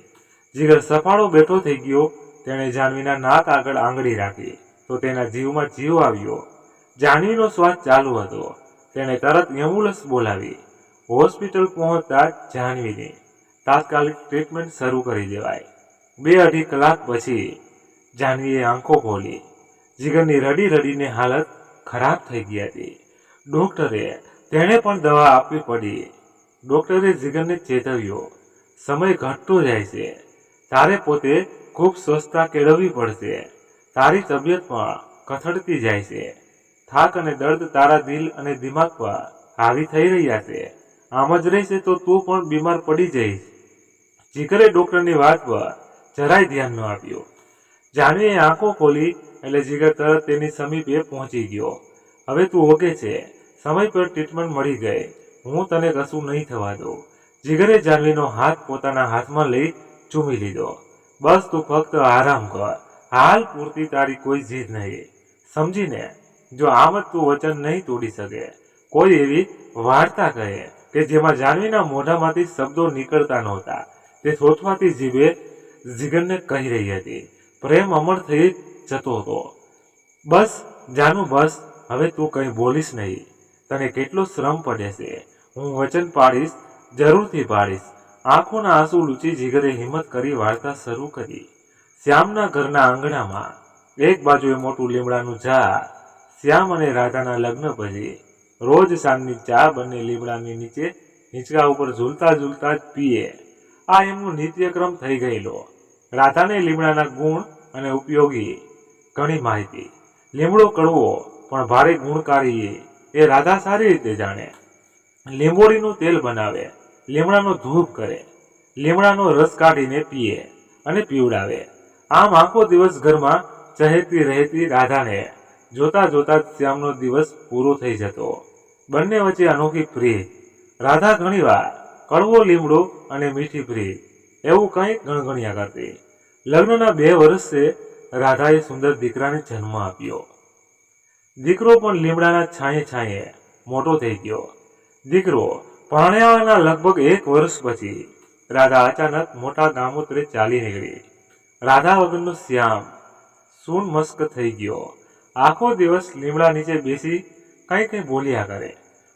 જીગર સફાળો બેઠો થઈ ગયો. તેણે જાનવીના નાક આગળ આંગળી રાખી તો તેના જીવમાં જીવ આવ્યો. જાનવીનો શ્વાસ ચાલુ હતો. તેણે તરત એમ્બ્યુલન્સ બોલાવી. હોસ્પિટલ પહોંચતા જાનવીની તાત્કાલિક ટ્રીટમેન્ટ શરૂ કરી દેવાય. 2-2.5 કલાક પછી જાનવીએ આંખો ખોલી. જીગરની રડીને હાલત ખરાબ થઈ ગઈ હતી. ડોક્ટરે તેણે પણ દવા આપવી પડી. ડોક્ટરે જીગરને ચેતવ્યો, સમય ઘટતો જાય છે. તારે પોતે ખૂબ સ્વસ્થતા કેળવવી પડશે. તારી તબિયત પણ કથળતી જાય છે. થાક અને દર્દ તારા દિલ અને દિમાગ પર હાવી થઈ રહ્યા છે. આમ જ રહેશે તો તું પણ બીમાર પડી જઈશ. જીગરે ડોક્ટરની વાત પર જરાય ધ્યાન ન આપ્યું. જાનવીએ આંખો ખોલી એટલે જીગર તરત તેની સમીપે પહોંચી ગયો. હવે તું ઓકે છે. સમય પર ટ્રીટમેન્ટ મળી ગઈ. હું તને કશું નહીં થવા દઉં. જીગરે જાનવીનો હાથ પોતાના હાથમાં લઈ ચૂમી લીધો. બસ તું ફક્ત આરામ કર. હાલ પૂરતી તારી કોઈ જીદ નહીં, સમજીને? જો આમ જ તું વચન નહીં તોડી શકે. કોઈ એવી વાર્તા કહે કે જેમાં જાનવીના મોઢામાંથી શબ્દો નીકળતા નહોતા. તે થોથવાતી જીભે જીગરને કહી રહી હતી. પ્રેમ અમર થઈ જતો હતો. બસ જાનુ, બસ હવે તું કંઈ બોલીશ નહીં. તને કેટલો શ્રમ પડે છે. હું વચન પાડીશ, જરૂરથી પાડીશ. આંખોના આંસુ લૂછી જીગરે હિંમત કરી વાર્તા શરૂ કરી. શ્યામના ઘરના આંગણામાં એક બાજુએ મોટું લીમડાનું ઝાડ. શ્યામ અને રાધાના લગ્ન પછી રોજ સાંજની ચા બંને લીમડાની નીચે હિંચકા ઉપર ઝૂલતા ઝૂલતા જ પીએ. આ એમનો નિત્યક્રમ થઈ ગયેલો. રાધાને લીમડાના ગુણ અને ઉપયોગી ઘણી માહિતી. લીમડો કડવો પણ ભારે ગુણકારી એ રાધા સારી રીતે જાણે. લીંબોળીનું તેલ બનાવે, લીમડાનો ધૂપ કરે, લીમડાનો રસ કાઢીને પીએ અને પીવડાવે. આમ આખો દિવસ ઘરમાં ચહેતી રહેતી રાધાને જોતા જોતા શ્યામનો દિવસ પૂરો થઈ જતો. બંને વચ્ચે અનોખી પ્રીત. રાધા ઘણીવાર કડવો લીમડો અને મીઠી પ્રીત એવું કંઈક ગણગણ્યા કરતી. લગ્નના 2 વર્ષે રાધાએ સુંદર દીકરાને જન્મ આપ્યો. દીકરો પણ લીમડાના છાંયે છાંયે મોટો થઈ ગયો. દીકરો પરણ્યાના લગભગ 1 વર્ષ પછી રાધા અચાનક મોટા ગામોત્રે ચાલી નીકળી. રાધા વગરનો શ્યામ સૂન મસ્ક થઈ ગયો. આખો દિવસ લીમડા નીચે બેસી કંઈ બોલ્યા કરે.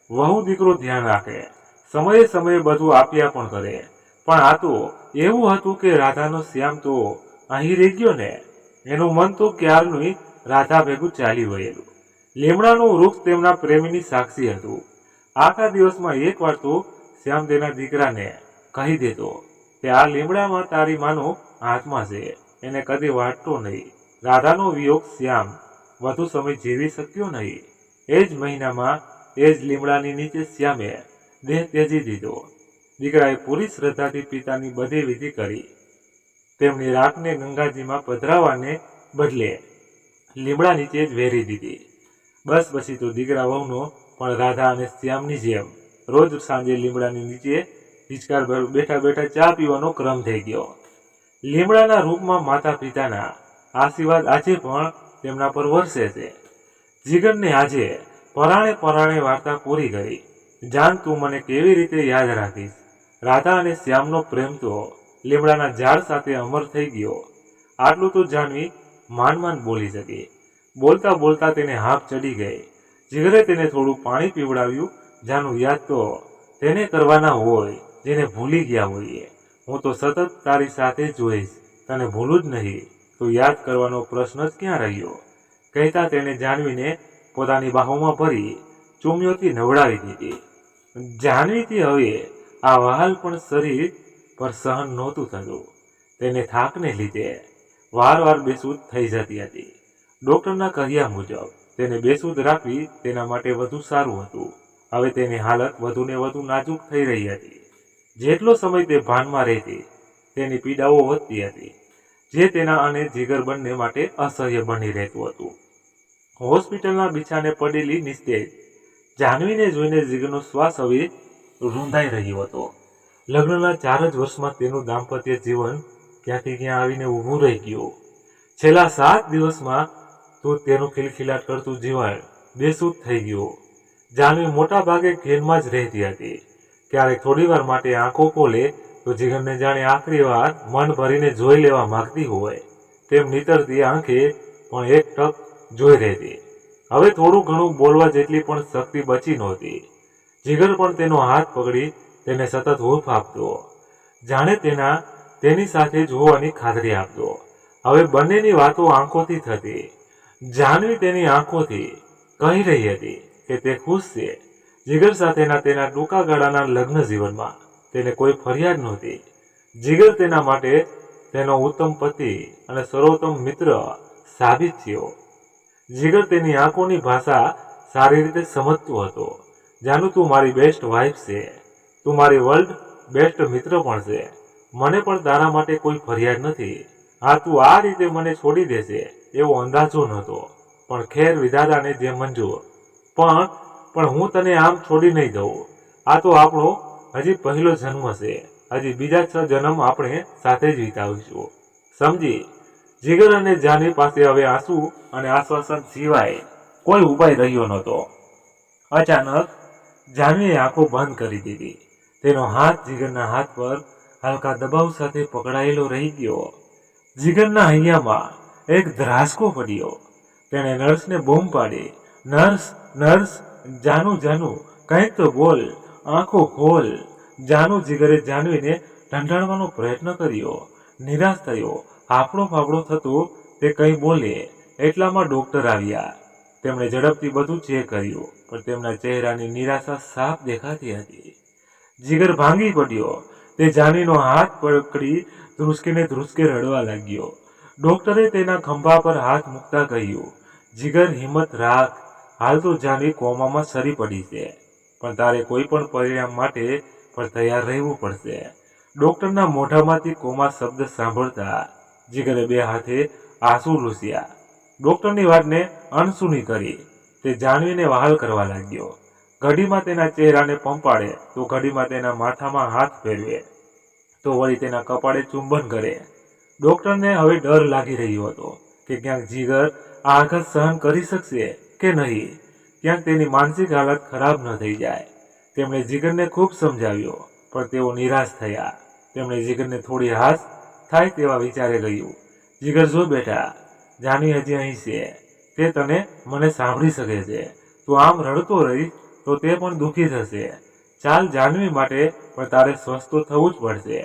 વહુ દીકરો ધ્યાન રાખે, સમયે સમયે બધું આપ્યા પણ કરે. પણ આ તો એવું હતું કે રાધાનો શ્યામ તો અહીં રહી ગયો ને. એનું મન તો ક્યારનું રાધા ભેગું ચાલી વળેલું. લીમડાનું વૃક્ષ તેમના પ્રેમની સાક્ષી હતું. આખા દિવસમાં એક વાર તો શ્યામ તેના દીકરાને કહી દેતો કે આ લીમડામાં તારી માનો આત્મા છે, એને કદી વાટતો નહીં. રાધાનો વિયોગ શ્યામ વધુ સમય જીવી શક્યો નહીં. એ જ મહિનામાં એ જ લીમડાની નીચે શ્યામે દેહ ત્યજી દીધો. દીકરાએ પૂરી શ્રદ્ધાથી પિતાની બધી વિધિ કરી. તેમની રાખને ગંગાજીમાં પધરાવાને બદલે લીમડા નીચે જ વેરી દીધી. બસ પછી તો દીકરા વહુનો પણ રાધા અને શ્યામની જેમ રોજ સાંજે લીમડાની નીચે હિંચકા બેઠા બેઠા ચા પીવાનો ક્રમ થઈ ગયો. લીમડાના રૂપમાં માતા પિતાના આશીર્વાદ આજે પણ તેમના પર વરસે છે. જીગરને આજે પરાણે પરાણે વાર્તા પૂરી કરી. જાન તું મને કેવી રીતે યાદ રાખીશ. રાધા અને શ્યામનો પ્રેમ તો લીમડાના ઝાડ સાથે અમર થઈ ગયો. આટલું તો જાનવી માંડ માંડ બોલી શકી. બોલતા બોલતા તેને હાંફ ચડી ગઈ. જીગરે તેને થોડું પાણી પીવડાવ્યું. જાનું યાદ તો તેને કરવાના હોય જેને ભૂલી ગયા હોઈએ. હું તો સતત તારી સાથે જ હોઈશ, તને ભૂલું જ નહીં, તો યાદ કરવાનો પ્રશ્ન જ ક્યાં રહ્યો. કહેતા તેણે જાનવીને પોતાની બાહોમાં ભરી ચૂમીઓથી નવડાવી દીધી. જાનવીથી હવે આ વહાલ પણ શરીર પર સહન નહોતું થતું. તેને થાકને લીધે વારવાર બેસૂદ થઈ જતી હતી. ડોક્ટરના કહ્યા મુજબ તેને બેસૂદ રાખવી તેના માટે વધુ સારું હતું. હવે તેની હાલત વધુને વધુ નાજુક થઈ રહી હતી. જેટલો સમય તે ભાનમાં રહેતી તેની પીડાઓ વધતી હતી, જે તેના અને જીગર બંને માટે અસહ્ય બની રહેતું હતું. હોસ્પિટલના બિછાને પડેલી નિસ્તેજ જાનવીને જોઈને જીગરનો શ્વાસ હવે રૂંધાઈ રહ્યો હતો. લગ્નના 4 જ વર્ષમાં તેનું દાંપત્ય જીવન ક્યાંથી ક્યાં આવીને ઊભું રહી ગયું. છેલ્લા 7 દિવસમાં તો તેનું ખિલખિલાટ કરતું જીવન બેસૂદ થઈ ગયું. જાનવી મોટા ભાગે ઘેરમાં જ રહેતી હતી. ક્યારેક થોડી વાર માટે આંખો ખોલે તો જીગરને જાણે આખરી વાર મન ભરીને જોઈ લેવા માંગતી હોય તેમ નીતરતી આંખે પણ એક ટક જોઈ રહેતી. હવે થોડું ઘણું બોલવા જેટલી પણ શક્તિ બચી નહોતી. જીગર પણ તેનો હાથ પકડી તેને સતત હૂંફ આપતો, જાણે તેની સાથે જ હોવાની ખાતરી આપતો. હવે બંનેની વાતો આંખોથી થતી. જાનવી તેની આંખોથી કહી રહી હતી કે તે ખુશ છે. જીગર સાથેના તેના ટૂંકા ગાળાના લગ્ન જીવનમાં તેને કોઈ ફરિયાદ નહોતી. જીગર તેના માટે તેનો ઉત્તમ પતિ અને સર્વોત્તમ મિત્ર સાબિત થયો. જીગર તેની આંખોની ભાષા સારી રીતે સમજતો હતો. જાનુ, તું મારી બેસ્ટ વાઇફ છે, તું મારી વર્લ્ડ બેસ્ટ મિત્ર પણ છે. મને પણ તારા માટે કોઈ ફરિયાદ નથી. હા, તું આ રીતે મને છોડી દેશે એવો અંદાજો નહોતો, પણ ખેર વિધાતાને જે મંજૂર. પણ હું તને આમ છોડી નહીં દઉં. આ તો આપણો હજી પહેલો જન્મ છે. હજી બીજા 6 જન્મ આપણે સાથે જ વિતાવીશું, સમજી. જીગર અને જાનવી પાસે હવે આંસુ અને આશ્વાસન સિવાય કોઈ ઉપાય રહ્યો નહોતો. અચાનક જાનવીએ આંખો બંધ કરી દીધી. તેનો હાથ જીગરના હાથ પર હલકા દબાવ સાથે પકડાયેલો રહી ગયો. જીગરના હૈયામાં એક ધ્રાસકો પડ્યો. તેણે નર્સને બૂમ પાડી, નર્સ, નર્સ, જાનુ, જાનુ, કંઈક તો બોલ, આંખો ખોલ. જાનુ. જીગરે જાનવીને ઢંઢાળવાનો પ્રયત્ન કર્યો. નિરાશ થયો, હાફળો ફાફડો થતો તે કંઈ બોલે એટલામાં ડોક્ટર આવ્યા. તેમણે ઝડપથી બધું ચેક કર્યું, પણ તેમના ચહેરાની નિરાશા સાફ દેખાતી હતી. જીગર ભાંગી પડ્યો. તે જાનવીનો હાથ પકડી ધ્રુસકે રડવા લાગ્યો. ડોક્ટરે તેના ખંભા પર હાથ મૂકતા કહ્યું, જીગર, હિંમત રાખ. હાલ તો જાનવી કોમામાં સરી પડી છે, પણ તારે કોઈ પણ પરિણામ માટે પણ તૈયાર રહેવું પડશે. ડોક્ટરના મોઢામાંથી કોમા શબ્દ સાંભળતા જીગરે બે હાથે આંસુ લૂસ્યા. ડોક્ટરની વાતને અનસુની કરી. તે જાનવીને વહાલ કરવા લાગ્યો. ઘડીમાં તેના ચહેરાને પંપાડે, તો ઘડીમાં તેના માથામાં હાથ ફેરવે, તો વળી તેના કપાળે ચુંબન કરે. ડોક્ટરને હવે ડર લાગી રહ્યો હતો કે ક્યાંક જીગર આ આઘાત સહન કરી શકશે કે નહીં, ક્યાંક તેની માનસિક હાલત ખરાબ ન થઈ જાય. તેમણે જીગરને ખૂબ સમજાવ્યો, પણ તેઓ નિરાશ થયા. તેમણે જીગરને થોડી હાશ થાય તેવા વિચારે કહ્યું, જીગર, જો બેટા, જાનવી હજી અહીં છે. તે મને સાંભળી શકે છે. તું આમ રડતો રહીશ તો તે પણ દુઃખી થશે. ચાલ, જાનવી માટે પણ તારે સ્વસ્થ થવું જ પડશે.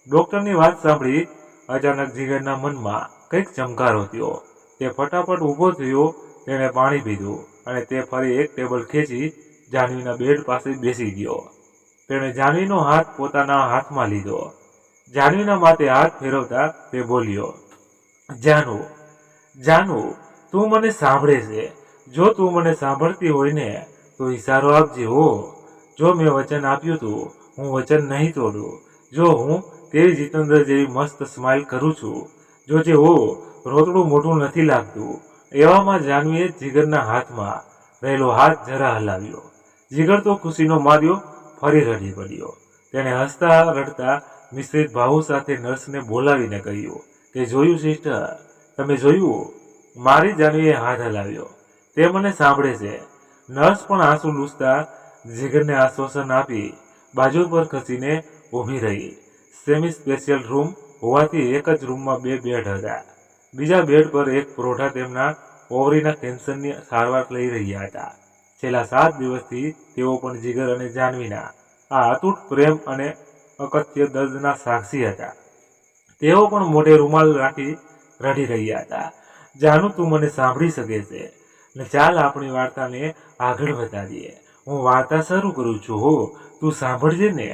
ડોક્ટરની વાત સાંભળી અચાનક જીગરના મનમાં કંઈક ચમકારો થયો. તે ફટાફટ ઊભો થયો. તેણે પાણી પીધું અને તે ફરી એક ટેબલ ખેંચી જાનવીના બેડ પાસે બેસી ગયો. તેણે જાનવીનો હાથ પોતાના હાથમાં લીધો. જાનવીના માથે હાથ ફેરવતા તે બોલ્યો, જાનુ, જાનુ, તું મને સાંભળે છે? જો તું મને સાંભળતી હોય ને તો ઈશારો આપજે હો. જો મેં વચન આપ્યું હતું, હું વચન નહીં તોડું. જો હું તેવી જીતેન્દ્ર જેવી મસ્ત સ્માઇલ કરું છું. જો જે હો રોતડું મોટું નથી લાગતું. એવામાં જાનવીએ જીગરના હાથમાં રહેલો હાથ જરા હલાવ્યો. જીગર તો ખુશીનો માર્યો ફરી રડી પડ્યો. તેણે હસતા રડતા મિશ્રિત ભાવો સાથે નર્સને બોલાવીને કહ્યું કે, જોયું સિસ્ટર, તમે જોયું? મારી જાનવીએ હાથ હલાવ્યો. તે મને સાંભળે છે. નર્સ પણ આંસુ લૂછતા જીગરને આશ્વાસન આપી બાજુ પર ખસીને ઊભી રહી. સેમી સ્પેશિયલ રૂમ હોવાથી એક જ રૂમમાં બે બેડ હતા. બીજા બેડ પર એક પ્રોઢા તેમના ઓવરીના કેન્સરની સારવાર લઈ રહ્યા હતા. છેલ્લા 7 દિવસથી તેઓ પણ જીગર અને જાનવીના આ અતૂટ પ્રેમ અને અકથ્ય દર્દના સાક્ષી હતા. તેઓ પણ મોઢે રૂમાલ રાખી રડી રહ્યા હતા. જાનુ, તું મને સાંભળી શકે છે ને? ચાલ, આપણી વાર્તાને આગળ વધારીએ. હું વાર્તા શરૂ કરું છું હો, તું સાંભળજે ને.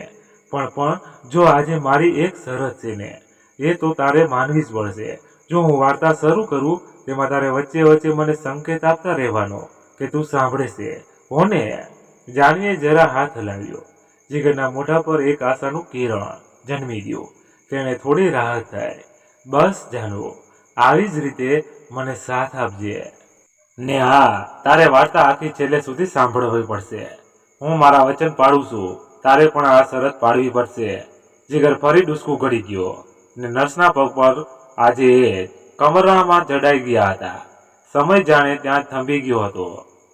પણ જો આજે મારી એક શરત છે ને, એ તો તારે માનવી જ પડશે. જો હું વાર્તા શરૂ કરું તેમાં તારે વચ્ચે વચ્ચે મને સંકેત આપતા રહેવાનો કે તું સાંભળે છે હો ને? જાનવીએ જરા હાથ હલાવ્યો. જીગરના મોઢા પર એક આશાનું કિરણ જન્મી ગયું. તેને થોડી રાહત થાય. બસ જાનુ, આવી જ રીતે મને સાથ આપજે. ને હા, તારે વાર્તા આખી છેલ્લે સુધી સાંભળવી પડશે. હું મારા વચન પાડું છું. તારે પણ આ શરત પાડવી પડશે. જીગર ફરી ડૂસકું ગળી ગયો ને નર્સના પગ પર આજે કમરામાં જડાઈ ગયા હતા. સમય જાણે ત્યાં થંભી ગયો હતો.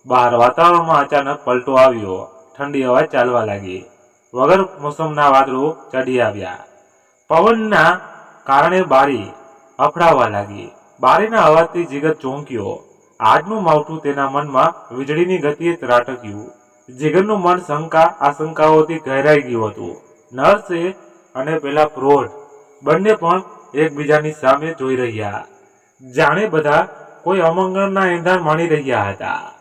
બહાર વાતાવરણમાં અચાનક પલટો આવ્યો. ઠંડી હવા ચાલવા લાગી. વગર મોસમના વાદળો ચડી આવ્યા. પવનના કારણે બારી અફડાવા લાગી. બારીના અવાજથી જીગર ચોંક્યો. આજનું માવઠું તેના મનમાં વીજળીની ગતિએ ત્રાટક્યું. જીગરનું મન આશંકાઓથી ઘેરાઈ ગયું હતું. નર્સે અને પેલા પ્રોઢ બંને પણ એકબીજાની સામે જોઈ રહ્યા, જાણે બધા કોઈ અમંગળના એંધાણ માણી રહ્યા હતા.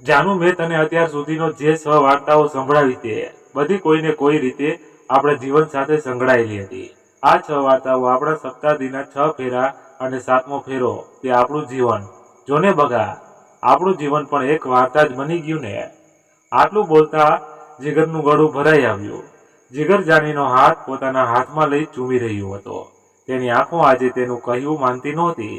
જાનુ, મેં તને અત્યાર સુધીનો જે 6 વાર્તાઓ સંભળાવી તે બધી કોઈને કોઈ રીતે આપણા જીવન સાથે સંકળાયેલી હતી. આ 6 વાર્તાઓ આપણા સપ્તાહદીના 6 ફેરા અને 7મો ફેરો તે આપણું જીવન. જોને બગા, આપણું જીવન પણ એક વાર્તા જ બની ગયું ને. આટલું બોલતા જીગરનું ગળું ભરાઈ આવ્યું. જીગર જાનવીનો હાથ પોતાના હાથમાં લઈ ચૂમી રહ્યો હતો. તેની આંખો આજે તેનું કહ્યું માનતી નહોતી.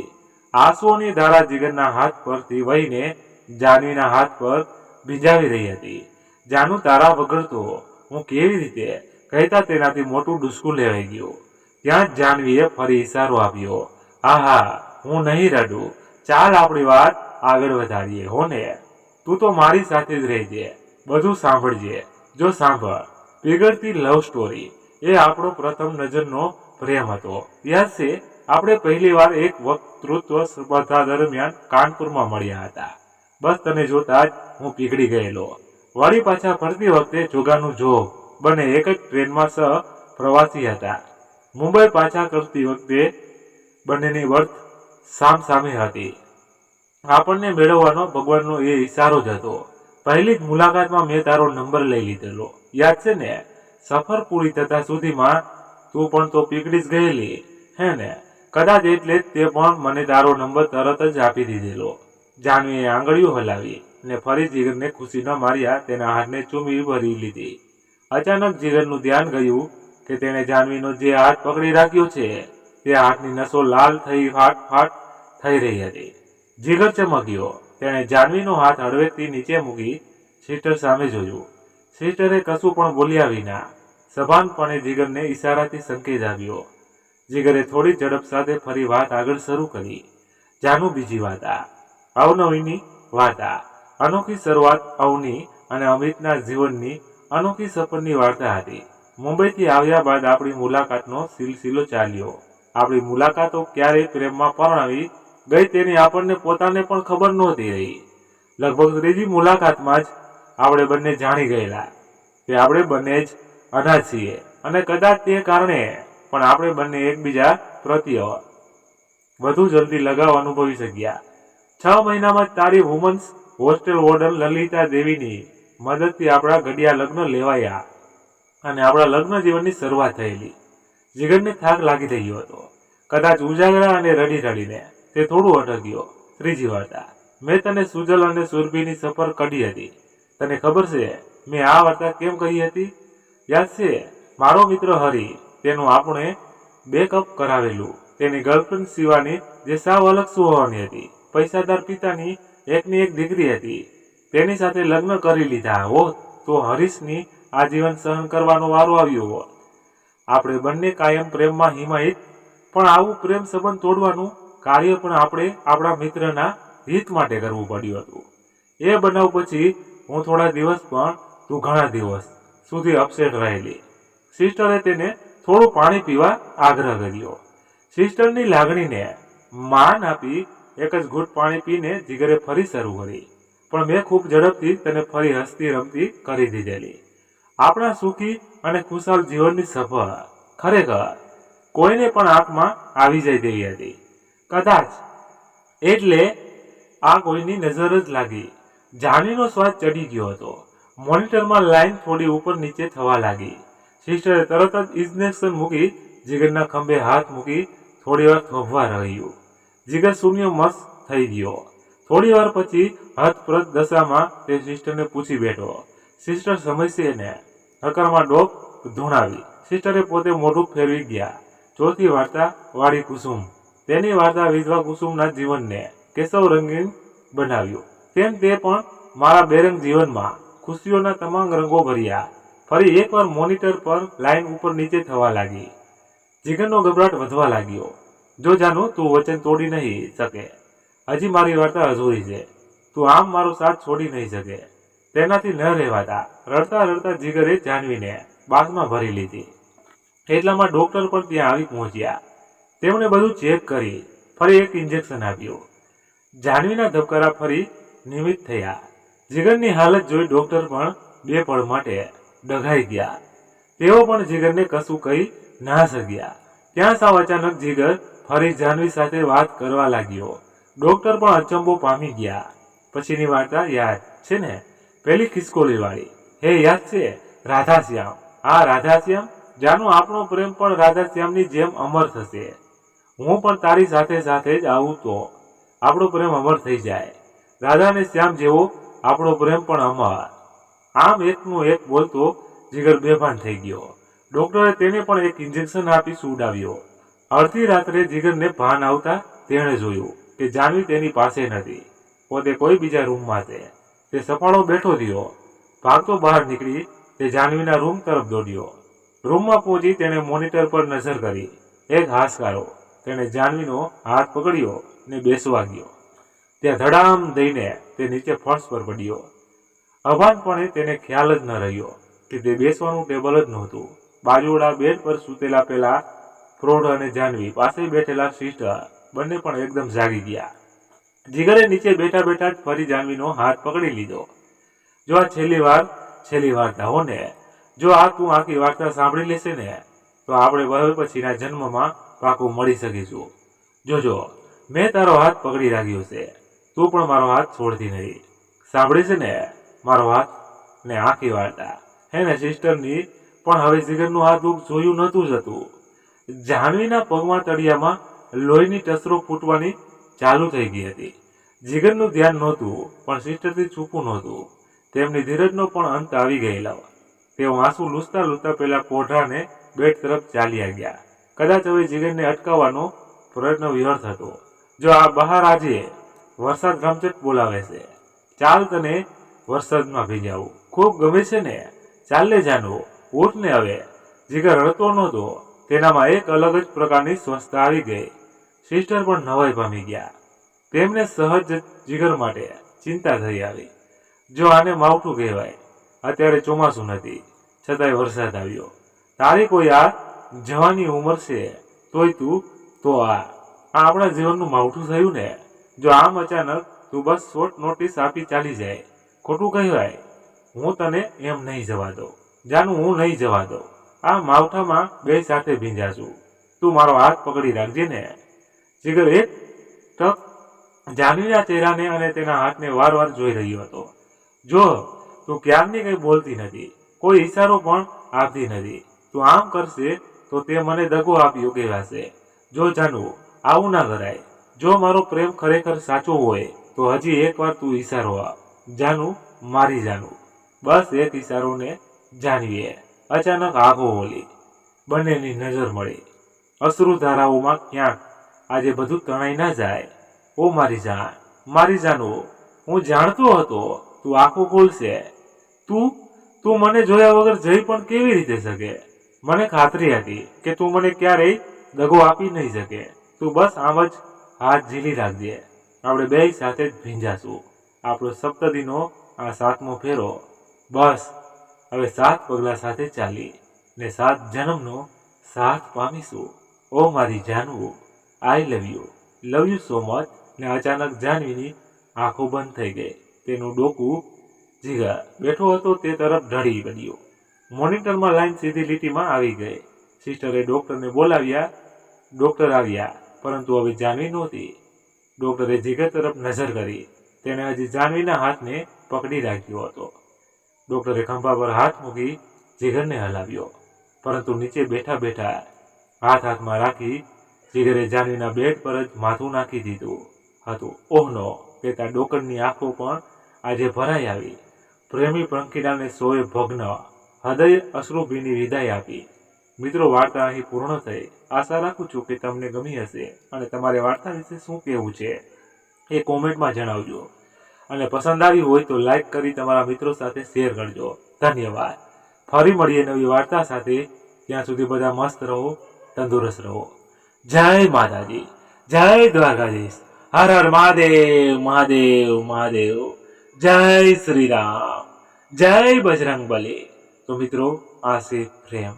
આંસુઓની ધારા જીગરના હાથ પરથી વહીને જાનવીના હાથ પર ભીંજાવી રહી હતી. જાનુ, તારા વગર તો હું કેવી રીતે, કહેતા તેનાથી મોટું ડૂસકું લેવાઈ ગયું. ત્યાં જ જાનવીએ ફરી ઈશારો આપ્યો. હા, હું નહીં રડું. ચાલ, આપણી વાત આગળ વધારીએ હો ને? તું તો મારી સાથે જ રહેજે. બધું સાંભળજે. જો સાંભળ. પીગળતી લવ સ્ટોરી એ આપણો પ્રથમ નજરનો પ્રેમ હતો. યાદ છે? આપણે પહેલી વાર એક વક્તૃત્વ સ્પર્ધા દરમિયાન કાનપુરમાં મળ્યા હતા. બસ તને જોતા જ હું પીગળી ગયેલો. વળી પાછા ફરતી વખતે જોગાનું જોગ બંને એક જ ટ્રેનમાં પ્રવાસી હતા. મુંબઈ પાછા કરતી વખતે બંનેની વર્ત સામસામે હતી. આપણને મેળવવાનો ભગવાનનો એ ઈશારો જ હતો. પહેલી જ મુલાકાતમાં મેં તારો નંબર લઈ લીધેલો, યાદ છે ને? સફર પૂરી થતા સુધીમાં તું પણ તો પીગળી જ ગયેલી હે ને? કદાચ એટલે જ તે પણ મને તારો નંબર તરત જ આપી દીધેલો. જાનવીએ આંગળીઓ હલાવી ને ફરી જીગરને ખુશીના માર્યા તેના હાથને ચૂમી ભરી લીધી. અચાનક જીગરનું ધ્યાન ગયું કે તેણે જાનવીનો જે હાથ પકડી રાખ્યો છે તે હાથની નસો લાલ થઈ ફાટ થઈ રહી હતી. જીગર ચમક્યો. તેણે જાનવીનો હાથ હળવેકથી નીચે મૂકી સિસ્ટર સામે જોયું. સિસ્ટરે કશું પણ બોલ્યા વિના સભાનપણે જીગરને ઈશારાથી સંકેત આપ્યો. જીગરે થોડી ઝડપ સાથે ફરી વાત આગળ શરૂ કરી. જાનુ, બીજી વાર્તા, અવનવીની વાર્તા. અનોખી શરૂઆત અવની અને અમિતના જીવનની અનોખી સફરની વાર્તા હતી. મુંબઈથી આવ્યા બાદ આપણી મુલાકાતનો સિલસિલો ચાલ્યો. આપણી મુલાકાતો ક્યારેય પ્રેમમાં પરણાવી ગઈ તેની આપણને પોતાને પણ ખબર નહોતી રહી. લગભગ ત્રીજી મુલાકાતમાં જ આપણે બંને જાણી ગયેલા કે આપણે બંને જ અનાથ છીએ અને કદાચ તે કારણે પણ આપણે બંને એકબીજા પ્રત્યે વધુ જલ્દી લગાવ અનુભવી શક્યા. 6 મહિનામાં જ તારી વુમન્સ હોસ્ટેલ વોર્ડન લલિતા દેવીની મદદથી આપણા ઘડિયા લગ્ન લેવાયા અને આપણા લગ્ન જીવનની શરૂઆત થયેલી. જીગરને થાક લાગી રહ્યો હતો, કદાચ ઉજાગરા અને રડી રડીને. તે થોડું અટક્યો. ત્રીજી વાર્તા, મેં તને સુજલ અને સુરભીની સફર કાઢી હતી. તને ખબર છે મેં આ વાર્તા કેમ કહી હતી? યાદ છે? મારો મિત્ર હરી, તેનું આપણે બેકઅપ કરાવેલું, તેની ગર્લફ્રેન્ડ શિવાની જે સાવ અલગ સ્વભાવની હતી, પૈસાદાર પિતાની એકની એક દીકરી હતી. તેની સાથે લગ્ન કરી લીધા હોત તો હરીશની આજીવન સહન કરવાનો વારો આવ્યો હોત. આપણે બંને કાયમ પ્રેમમાં હિમાયિત, પણ આવું પ્રેમ સંબંધ તોડવાનું કાર્ય પણ આપણે આપણા મિત્રના હિત માટે કરવું પડ્યું હતું. એ બનાવ પછી હું થોડા દિવસ પણ તું ઘણા દિવસ સુધી અપસેટ રહેલી. સિસ્ટરે તેને થોડું પાણી પીવા આગ્રહ કર્યો. સિસ્ટરની લાગણીને માન આપી એક જ ઘૂંટ પાણી પીને જીગરે ફરી શરૂ કરી. પણ મેં ખૂબ ઝડપથી તેને ફરી હસતી રમતી કરી દીધેલી. આપણા સુખી અને ખુશાલ જીવનની સફર ખરેખર કોઈને પણ આંખમાં આવી જાય તેવી હતી. કદાચ એટલે આ કોઈની નજર જ લાગી. જાનવીનો શ્વાસ ચડી ગયો હતો. મોનિટરમાં લાઈન થોડી ઉપર નીચે થવા લાગી. સિસ્ટરે તરત જ ઇન્જેક્શન મૂકી જીગરના ખંભે હાથ મૂકી થોડી વાર થોભવા રહ્યું. જીગર શૂન્ય મસ્ત થઈ ગયો. થોડી વાર પછી હતપ્રત દશામાં તે સિસ્ટરને પૂછી બેઠો, સિસ્ટર સમજશે ને? હકરમાં ડોક ધૂણાવી સિસ્ટરે પોતે મોઢું ફેરવી ગયા. ચોથી વાર્તા, વાળી કુસુમ. તેની વાર્તા વિધવા કુસુમના જીવનને કેશવ રંગીન બનાવ્યું. તેમ તે પણ મારા બેરંગ જીવનમાં ખુશીઓના તમામ રંગો ભર્યા. ફરી એકવાર મોનિટર પર લાઈન ઉપર નીચે થવા લાગી. જીગરનો ગભરાટ વધવા લાગ્યો. જો જાનુ, તું વચન તોડી નહીં શકે. હજી મારી વાર્તા અધૂરી છે. તું આમ મારો સાથ છોડી નહીં શકે. તેનાથી ન રહેવાતા રડતા રડતા જીગરે જાનવીને બાથમાં ભરી લીધી. એટલામાં ડોક્ટર પણ ત્યાં આવી પહોંચ્યા. તેમણે બધું ચેક કરી ફરી એક ઇન્જેક્શન આપ્યું. જાનવીના ધબકારા ફરી નિયમિત થયા. જીગરની હાલત જોઈ ડોક્ટર પણ બે પળ માટે ડઘાઈ ગયા. તેઓ પણ જીગરને કશું કહી ના શક્યા. ત્યાં સાવ અચાનક જીગર ફરી જાનવી સાથે વાત કરવા લાગ્યો. ડોક્ટર પણ અચંબો પામી ગયા. પછીની વાર્તા યાદ છે ને? પેલી ખિસકોલી વાળી. હે, યાદ છે? રાધાશ્યામ. આ રાધાશ્યામ. જાનુ, આપણો પ્રેમ પણ રાધાશ્યામની જેમ અમર થશે. હું પણ તારી સાથે સાથે જ આવું તો આપણો પ્રેમ અમર થઈ જાય. રાધા અને શ્યામ જેવો આપણો પ્રેમ પણ અમર. આમ એકનું એક બોલતો જીગર બેભાન થઈ ગયો. ડોક્ટરે તેને પણ એક ઇન્જેક્શન આપી સુવડાવ્યો. અડધી રાત્રે જીગરને ભાન આવતા તેણે જોયું કે જાનવી તેની પાસે નથી, પોતે કોઈ બીજા રૂમમાં છે. તે સફાળો બેઠો થયો. ભાગતો બહાર નીકળી તે જાનવીના રૂમ તરફ દોડ્યો. રૂમમાં પહોંચી તેણે મોનિટર પર નજર કરી. એક હાશકારો. તેણે જાનવીનો હાથ પકડ્યો ને બેસવા ગયો. ત્યાં ધડામ દઈને તે નીચે ફર્શ પર પડ્યો. અભાનપણે તેને ખ્યાલ જ ન રહ્યો કે તે બેસવાનું ટેબલ જ નહોતું. બાજુવાળા બેડ પર સૂતેલા પેલા પ્રૌઢ અને જાનવી પાસે બેઠેલા સિસ્ટર બંને પણ એકદમ જાગી ગયા. જીગરે નીચે બેઠા બેઠા જ ફરી જાનવીનો હાથ પકડી લીધો. જો આ છેલ્લી વાર્તા હો ને, જો આ તું આખી વાર્તા સાંભળી લેશે ને, તો આપણે હવે પછીના જન્મમાં પાકું મળી શકીશું. જોજો, મેં તારો હાથ પકડી રાખ્યો છે, તું પણ મારો હાથ છોડતી નહીં. સાંભળી છે ને મારો હાથ ને આખી વાર્તા? હે ને સિસ્ટરની પણ હવે જીગરનું આ દુઃખ જોયું નહોતું જતું. જાહ્નવીના પગમાં તળિયામાં લોહીની ટસરો ફૂટવાની ચાલુ થઈ ગઈ હતી. જીગરનું ધ્યાન નહોતું, પણ સિસ્ટરથી છૂપું નહોતું. તેમની ધીરજનો પણ અંત આવી ગયેલો. તેઓ આંસુ લૂછતા લૂછતા પેલા પોઢાને બેટ તરફ ચાલ્યા ગયા. કદાચ હવે જીગરને અટકાવવાનો પ્રયત્ન વ્યર્થ હતો. જો આ બહાર આજે વરસાદ રમઝટ બોલાવે છે, ચાલ તને વરસાદમાં ભીંજાવું. ખૂબ ગમે છે ને? ચાલ લે જાનુ, ઉઠ ને હવે. જીગર રડતો નહોતો, તેનામાં એક અલગ જ પ્રકારની સ્વસ્થતા આવી ગઈ. સિસ્ટર પણ નવાઈ પામી ગયા. તેમને સહજ જીગર માટે ચિંતા થઈ આવી. જો આને માવઠું કહેવાય. અત્યારે ચોમાસું નથી, છતાંય વરસાદ આવ્યો. તારી કોઈ આ જવાની ઉંમર છે, તોય તું તો આ આપણા જીવનનું માવઠું થયું ને. જો આમ અચાનક તું બસ શોર્ટ નોટિસ આપી ચાલી જાય, ખોટું કહેવાય. હું તને એમ નહીં જવા દઉં જાનું, હું નહીં જવા દઉં. આ માવઠામાં બે સાથે ભીંજાશું. તું મારો હાથ પકડી રાખજે ને. જીગર એક ટક જાહ્નવીના ચહેરાને અને તેના હાથને વારવાર જોઈ રહ્યો હતો. જો તું ક્યારની કંઈ બોલતી નથી, કોઈ ઈશારો પણ આપતી નથી. તું આમ કરશે તો તે મને દગો આપ્યો કહેવાશે. જો જાનુ, આવું ના કરાય. જો મારો પ્રેમ ખરેખર સાચો હોય તો હજી એકવાર તું ઈશારો આપ. જાનુ, મારી જાનુ. બસ એક ઈશારોને જાહ્નવીએ અચાનક આંખો ખોલી. બંનેની નજર મળી. અશ્રુ ધારાઓમાં ક્યાંક આજે બધું તણાઈ ના જાય. ઓ મારી જાન, મારી જાનુ, હું જાણતો હતો તું આંખો ખોલશે. તું મને જોયા વગર જઈ પણ કેવી રીતે શકે? મને ખાતરી હતી કે તું મને ક્યારેય દગો આપી નહીં શકે. તું બસ આમ જ હાથ ઝીલી રાખજે. આપણે બે સાથે જ ભીંજાશું. આપણો સપ્તદીનો આ 7મો ફેરો. બસ હવે 7 પગલા સાથે ચાલી ને 7 જન્મનો સાથ પામીશું. ઓ મારી જાનુ, આઈ લવ યુ સો મચ. ને અચાનક જાહ્નવીની આંખો બંધ થઈ ગઈ. તેનું ડોકું જીગર બેઠો હતો તે તરફ ઢળી પડ્યું. મોનિટરમાં લાઈન સીધી લીટીમાં આવી ગઈ. સિસ્ટરે ડોક્ટરને બોલાવ્યા. ડોક્ટર આવ્યા, પરંતુ હવે જાહ્નવી નહોતી. ડોક્ટરે જીગર તરફ નજર કરી. તેણે હજી જાહ્નવીના હાથને પકડી રાખ્યો હતો. ડોક્ટરે ખંભા પર હાથ મૂકી જીગરને હલાવ્યો, પરંતુ નીચે બેઠા બેઠા હાથમાં રાખી જીગરે જાહ્નવીના બેડ પર જ માથું નાખી દીધું હતું. ઓહનો કહેતા ડોક્ટરની આંખો પણ આજે ભરાઈ આવી. પ્રેમી પંખીડાને સોએ ભગ્ન હૃદય અશ્રુભીની વિદાય આપી. મિત્રો, વાર્તા અહીં પૂર્ણ થઈ. આશા રાખું છું કે તમને ગમી હશે અને તમારે વાર્તા વિશે શું કહેવું છે એ કોમેન્ટમાં જણાવજો. અને પસંદ આવી હોય તો લાઈક કરી તમારા મિત્રો સાથે શેર કરજો. ધન્યવાદ. ફરી મળીએ નવી વાર્તા સાથે. ત્યાં સુધી બધા મસ્ત રહો, તંદુરસ્ત રહો. જય માતાજી, જય દ્વારકાધીશ. હર હર મહાદેવ, મહાદેવ, મહાદેવ. જય શ્રી રામ, જય બજરંગ બલી. તો મિત્રો, આ છે પ્રેમ.